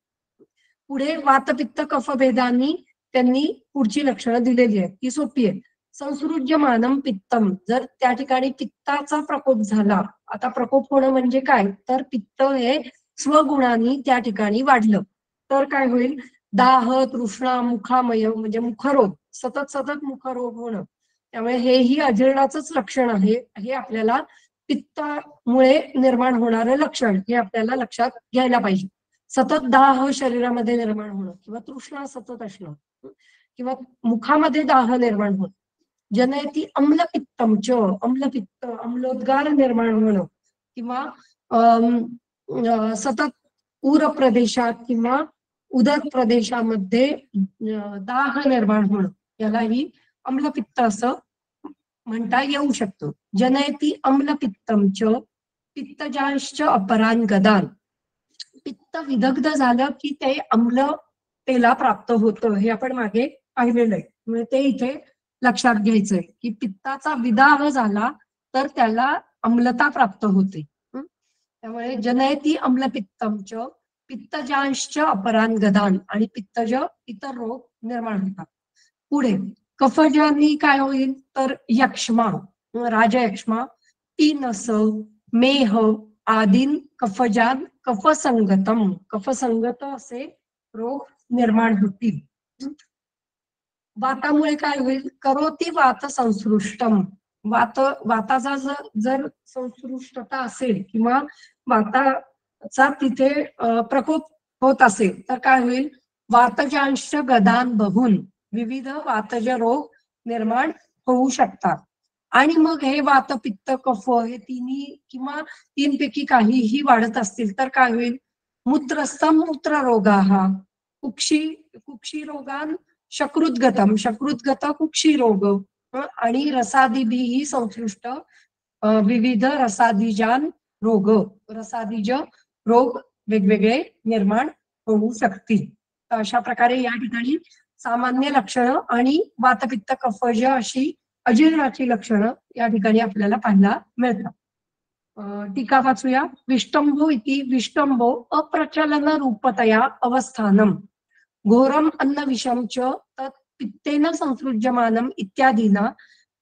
पुढे वातपित्त कफभेदांनी त्यांनी पुढची लक्षणं दिलेली आहेत, ती सोपी आहे. संसृज्यमानम पित्तम, जर त्या ठिकाणी पित्ताचा प्रकोप झाला, आता प्रकोप होणं म्हणजे काय तर पित्त हे स्वगुणांनी त्या ठिकाणी वाढलं तर काय होईल, दाह तृष्णा मुखामय म्हणजे मुखरोग, सतत सतत मुखरोग होणं. त्यामुळे हेही अजीर्णाचंच लक्षण आहे. हे आपल्याला पित्तामुळे निर्माण होणारं लक्षण हे आपल्याला लक्षात घ्यायला पाहिजे. सतत दाह शरीरामध्ये निर्माण होणं किंवा तृष्णा सतत असणं किंवा मुखामध्ये दाह निर्माण होणं. जनयती अम्लपित्तमच, अम्लपित्त अम्लोद्गार निर्माण होणं किंवा सतत उर प्रदेशात किंवा उदर प्रदेशामध्ये दाह निर्माण होणं, यालाही अम्लपित्त असं म्हणता येऊ शकतं. जनयती अम्लपित्तमच पित्तजांश्च अपरान गदान, पित्त विदग्ध झालं की ते अम्लतेला प्राप्त होतं, हे आपण मागे पाहिलेलं आहे. म्हणजे ते इथे लक्षात घ्यायचंय की पित्ताचा विदाह झाला तर त्याला अम्लता प्राप्त होते. त्यामुळे जनयती अम्लपित्तमच पित्तजांश्च अपरान गदान, आणि पित्तज इतर रोग निर्माण होतात. पुढे कफजानी काय होईल तर यक्ष्मा, राजयक्ष्मा, तीनस, मेह आदीन कफजान कफसंगतम, कफसंगत असे रोग निर्माण होतील. वातामुळे काय होईल, करोती वात संसृष्टम, वाताचा जर संसृष्टता असेल किंवा वाताचा तिथे प्रकोप होत असेल तर काय होईल, वातजांश गदान बहून, विविध वातज रोग निर्माण होऊ शकतात. आणि मग हे वात पित्त कफ हे तिन्ही किंवा तीनपैकी काहीही वाढत असतील तर काय होईल, मूत्रस्थम मूत्र रोगा, कुक्षी कुक्षी रोगान शकृद्गतम, शकृद्गत कुक्षी रोग, आणि रसादिभिः संसृष्ट विविध रसादिजान रोग, रसादिज रोग वेगवेगळे निर्माण होऊ शकतील. तर अशा प्रकारे या ठिकाणी सामान्य लक्षणं आणि वातपित्त कफज अशी अजीर्णाची लक्षणं या ठिकाणी आपल्याला पाहायला मिळतात. टीका वाचूया. विष्टंभो इति विष्टंभो अप्रचलन रूपतया अवस्थानम घोरम अन्न विषम च तत् पित्तेन संसृज्यमानम इत्यादीना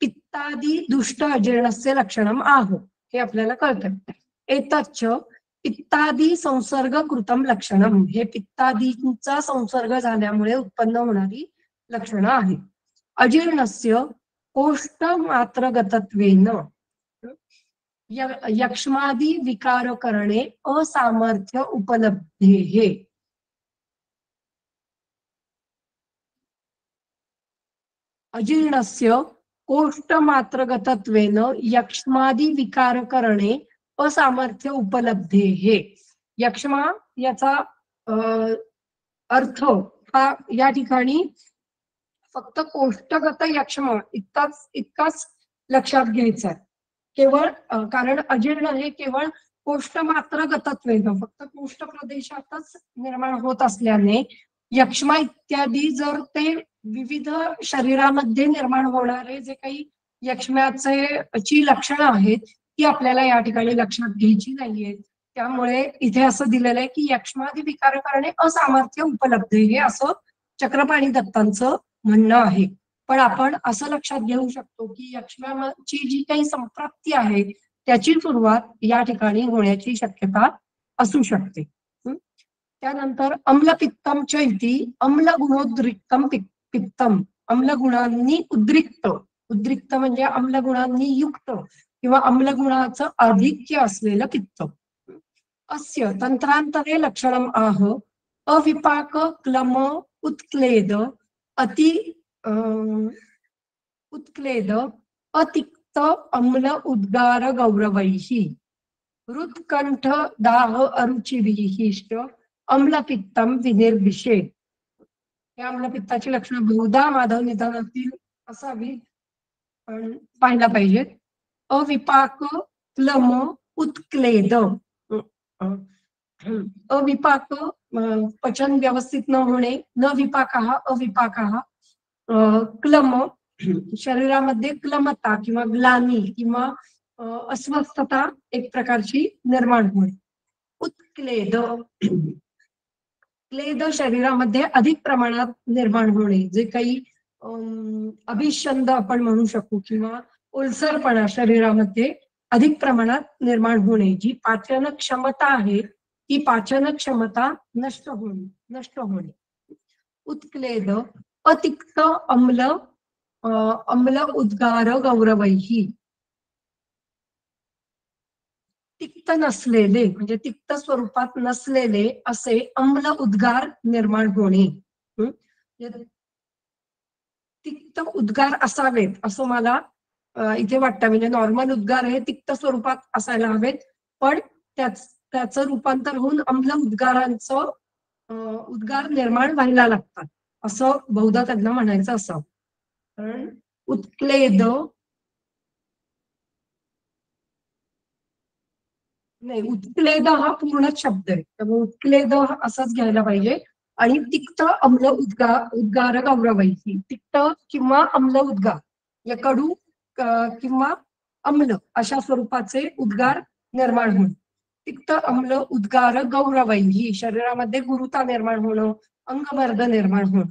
पित्तादी दुष्ट अजीर्णस्य लक्षणम आह, हे आपल्याला कळतं. एतच्च पित्तादी संसर्ग कृतम लक्षणम, हे पित्तादींचा संसर्ग झाल्यामुळे उत्पन्न होणारी लक्षणं आहेत. अजीर्णस्य कोष्ठ मात्रगतत्वेन यक्ष्मादि विकार करणे असामर्थ्य उपलब्धेः, अजीर्णस्य कोष्ठमात्रगतत्वेन यक्ष्मादि विकार करणे असामर्थ्य उपलब्धेः. यक्ष्मा याचा अर्थ हा या ठिकाणी फक्त कोष्ठगत यक्ष्मा इतकाच लक्षात घ्यायचा. केवळ कारण अजीर्ण हे केवळ कोष्ठ मात्र गतत्वेन, फक्त कोष्ठ प्रदेशातच निर्माण होत असल्याने यक्ष्मा इत्यादी जर ते विविध शरीरामध्ये निर्माण होणारे जे काही यक्ष्म्याची लक्षणं आहेत ती आपल्याला या ठिकाणी लक्षात घ्यायची नाहीये. त्यामुळे इथे असं दिलेलं आहे की यक्ष्मादी विकार करणे असामर्थ्य उपलब्ध, हे असं चक्रपाणी दत्तांचं म्हणणं आहे. पण आपण असं लक्षात घेऊ शकतो की यक्ष्माची जी काही संप्राप्ती आहे त्याची सुरुवात या ठिकाणी होण्याची शक्यता असू शकते. त्यानंतर अम्लपित्तम च इति अम्ल गुणोद्रिक्तम पित्तम, अम्ल गुणांनी उद्रिक्त, उद्रिक्त म्हणजे अम्ल गुणांनी युक्त किंवा अम्ल गुणाचं आधिक्य असलेलं पित्त. अस्य तंत्रांतरे लक्षणम आह अविपाक क्लम उत्क्लेद अति उत्क्लेद अतिक्त अम्ल उद्गार गौरवैहि हृत्कंठ दाह अरुचिभिः अम्लपित्तम विनिर्विशेष. या अम्लपित्ताची लक्षणं बहुधा माधव निदानातील असावी, पण पाहायला पाहिजेत. अविपाक क्लम उत्क्लेद, अविपाक पचन व्यवस्थित न होणे, न विपाकः अविपाकः, क्लम शरीरामध्ये क्लमता किंवा ग्लानी किंवा अस्वस्थता एक प्रकारची निर्माण होणे. उत्क्लेद, क्लेद शरीरामध्ये अधिक प्रमाणात निर्माण होणे, जे काही अभिषंद आपण म्हणू शकू किंवा ओलसरपणा शरीरामध्ये अधिक प्रमाणात निर्माण होणे, जी पाचन क्षमता आहे ती पाचन क्षमता नष्ट होणे. उत्क्लेद अतिक्त अम्ल अम्ल उद्गार गौरवैहि, तिक्त नसलेले म्हणजे तिक्त स्वरूपात नसलेले असे अम्ल उद्गार निर्माण होणे. तिक्त उद्गार असावेत असं मला इथे वाटतं. म्हणजे नॉर्मल उद्गार हे तिक्त स्वरूपात असायला हवेत, पण त्याचं रूपांतर होऊन अम्ल उद्गारांचं उद्गार निर्माण व्हायला लागतात असं बहुधा त्यांना म्हणायचं असावं. कारण उत्क्लेद नाही, उत्क्लेद हा पूर्णच शब्द आहे, त्यामुळे उत्क्लेद असाच घ्यायला पाहिजे. आणि तिक्त अम्ल उद्गार गौरवैहि, तिक्त किंवा अम्ल उद्गार या कडू किंवा अम्ल अशा स्वरूपाचे उद्गार निर्माण होणे. तिक्त अम्ल उद्गार गौरवैहि, शरीरामध्ये गुरुता निर्माण होणं, अंगभर्ग निर्माण होणं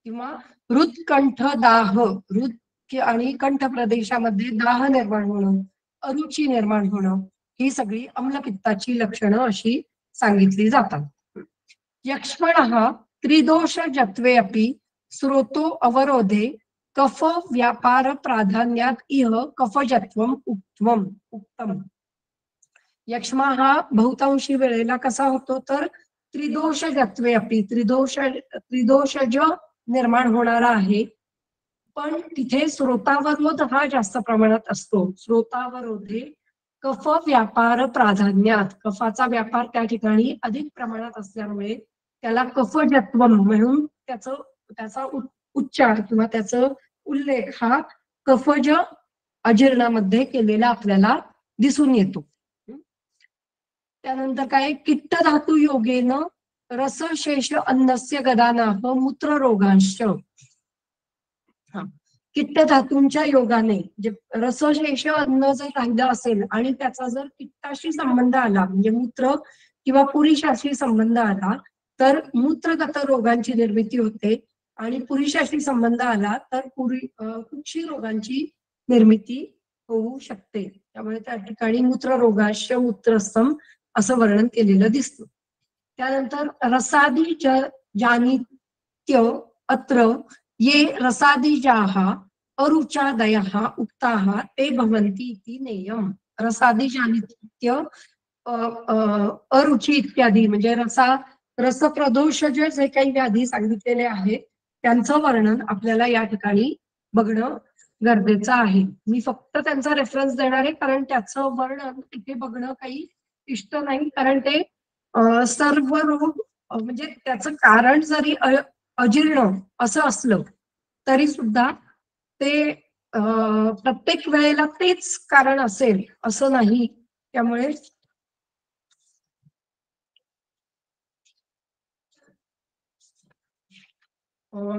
किंवा हृदकंठ दाह, हृद आणि कंठ प्रदेशामध्ये दाह निर्माण होणं, अरुची निर्माण होणं, ही सगळी अम्लपित्ताची लक्षणं अशी सांगितली जातात. यक्ष्मणः त्रिदोष जत्वे अपि स्रोतो अवरोधे कफ व्यापार प्राधान्यात इह कफजत्वम उक्तम. यक्ष्मा हा बहुतांशी वेळेला कसा होतो तर त्रिदोष जत्वे अपि, त्रिदोषज निर्माण होणारा आहे, पण तिथे स्रोतावरोध हा जास्त प्रमाणात असतो. स्रोतावरोधे कफ व्यापार प्राधान्यात, कफाचा व्यापार त्या ठिकाणी अधिक प्रमाणात असल्यामुळे त्याला कफजत्वम म्हणून त्याचा उच्चार किंवा त्याचा उल्लेख हा कफज अजीर्णामध्ये केलेला आपल्याला दिसून येतो. त्यानंतर काय, किट्ट धातू योगेन रसशेष अन्नस्य गदानाह मूत्र रोगांश. किट्ट धातूंच्या योगाने जे रसशेष अन्न जर राहिलं असेल आणि त्याचा जर किट्टाशी संबंध आला, म्हणजे मूत्र किंवा पुरीशाशी संबंध आला तर मूत्रगत रोगांची निर्मिती होते, आणि पुरीशाशी संबंध आला तर कुक्षी रोगांची निर्मिती होऊ शकते. त्यामुळे त्या ठिकाणी मूत्र रोगाश मूत्रस्तम असं वर्णन केलेलं दिसतं. त्यानंतर रसादी जानित्य अत्र ये रसादिजाः अरुचादयः उक्ताः ते भवन्ति इति नेयम. रसादी जानित्य अरुची इत्यादी म्हणजे रसप्रदोष जे काही व्याधी सांगितलेले आहेत त्यांचं वर्णन आपल्याला या ठिकाणी बघणं गरजेचं आहे. मी फक्त त्यांचा रेफरन्स देणार आहे, कारण त्याचं वर्णन इथे बघणं काही इष्ट नाही, कारण ते सर्व रोग म्हणजे त्याचं कारण जरी अजीर्ण असं असलं तरी सुद्धा ते प्रत्येक वेळेला तेच कारण असेल असं नाही. त्यामुळे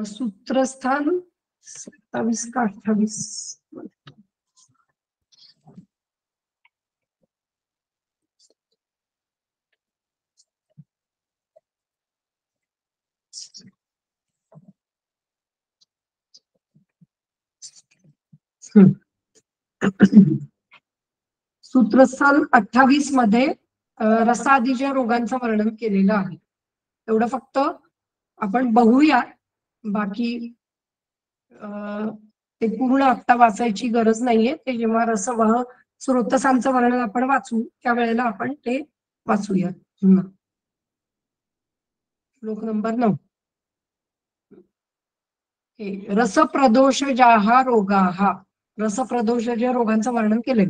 सूत्रस्थान 27 का 28 सूत्रस्थान 28 मध्ये रसादीच्या रोगांचं वर्णन केलेलं आहे. एवढं फक्त आपण बघूया, बाकी ते पूर्ण आता वाचायची गरज नाहीये. ते जेव्हा रसवाह स्रोतसांचं वर्णन आपण वाचू त्यावेळेला आपण ते वाचूया. श्लोक नंबर 9. रसप्रदोषजाः रोगाः, रसप्रदोषाच्या रोगांचं वर्णन केले.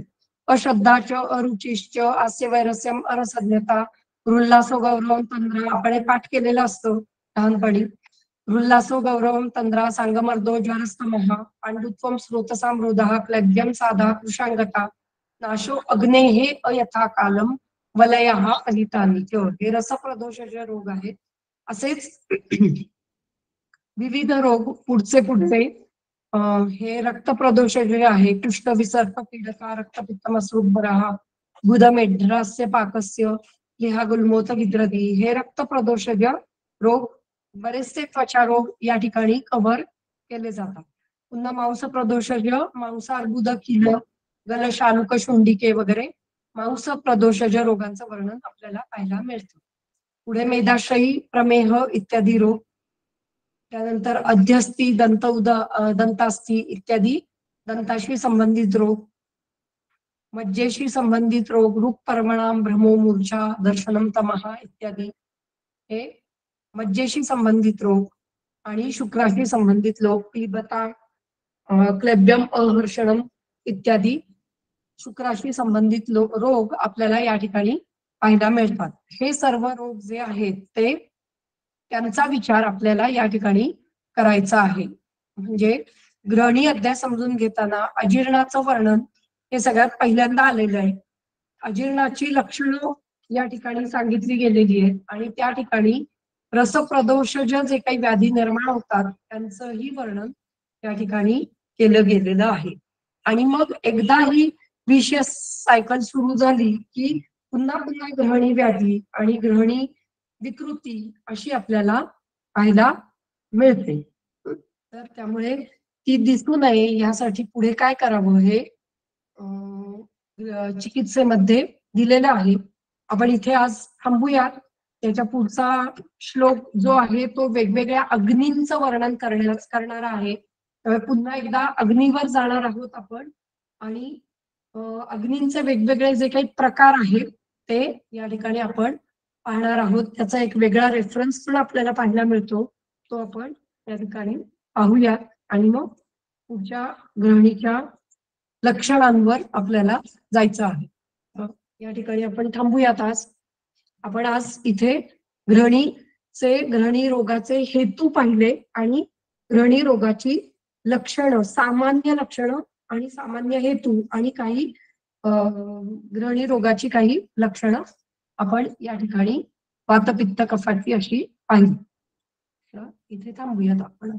अश्रद्धाच, अरुचिश्च, हास्यवैरस्यम, अरसज्ञता, उल्लासो गौरवम तंद्रा, आपण पाठ केलेलं असतं लहानपणी. उल्लासो गौरवम तंद्रा, सांगमर्दो ज्वरस्तमः, पांडुत्वम स्रोतसाम रोधः, क्लैब्यम साधा कृषांगता, नाशो अग्नेः अयथा कालम, वलयः अहितानि. हे रसप्रदोषाचे रोग आहेत. असेच विविध रोग पुढचे हे रक्तप्रदोष जे आहे, कृष्ण विसर्प पीडका, रक्तपित्तमसृभरः, गुदमेढ्रास्य पाकस्य, लिहागुल्मोत विद्रदी, हे रक्तप्रदोषज रोग बरेचसे त्वचा रोग या ठिकाणी कव्हर केले जातात. पुन्हा मांसप्रदोषज, मांसार्बुद, किल, गलशालुक, शुंडिके वगैरे मांस प्रदोषज रोगांचं वर्णन आपल्याला पाहायला मिळतं. पुढे मेदाश्रयी, प्रमेह इत्यादी रोग. त्यानंतर अध्यस्थी, दंतास्थी इत्यादी दंताशी संबंधित रोग. मज्जेशी संबंधित रोग, रूप परमणाम, भ्रमो, मूर्छा, दर्शनम तमहा इत्यादी हे मज्जेशी संबंधित रोग. आणि शुक्राशी संबंधित रोग, पीबता, क्लेब्यम, अहर्षणम इत्यादी शुक्राशी संबंधित रोग आपल्याला या ठिकाणी पाहायला मिळतात. हे सर्व रोग जे आहेत ते त्यांचा विचार आपल्याला या ठिकाणी करायचा आहे. म्हणजे ग्रहणी अध्याय समजून घेताना अजीर्णाचं वर्णन हे सगळ्यात पहिल्यांदा आलेलं आहे. अजीर्णाची लक्षणं या ठिकाणी सांगितली गेलेली आहेत, आणि त्या ठिकाणी रसप्रदोषज जे काही व्याधी निर्माण होतात त्यांचंही वर्णन त्या ठिकाणी केलं गेलेलं आहे. आणि मग एकदा ही विशियस सायकल सुरू झाली की पुन्हा पुन्हा ग्रहणी व्याधी आणि ग्रहणी विकृती अशी आपल्याला पाहायला मिळते. तर त्यामुळे ती दिसू नये यासाठी पुढे काय करावं हे चिकित्सेमध्ये दिलेलं आहे. आपण इथे आज थांबूयात. त्याच्या पुढचा श्लोक जो आहे तो वेगवेगळ्या अग्नींचं वर्णन करणारा आहे. पुन्हा एकदा अग्नीवर जाणार आहोत आपण आणि अग्नींचे वेगवेगळे जे काही प्रकार आहेत ते या ठिकाणी आपण पाहणार आहोत. त्याचा एक वेगळा रेफरन्स पण आपल्याला पाहायला मिळतो. तो आपण या ठिकाणी पाहूयात आणि मग पुढच्या गृहिणीच्या लक्षणांवर आपल्याला जायचं आहे. या ठिकाणी आपण थांबूयात आज. आपण आज इथे ग्रहणी रोगाचे हेतू पाहिले आणि ग्रहणी रोगाची लक्षणं, सामान्य लक्षणं आणि सामान्य हेतू आणि काही ग्रहणी रोगाची काही लक्षणं आपण या ठिकाणी वातपित्त कफाची अशी पाहिली. तर इथे थांबूयात आपण.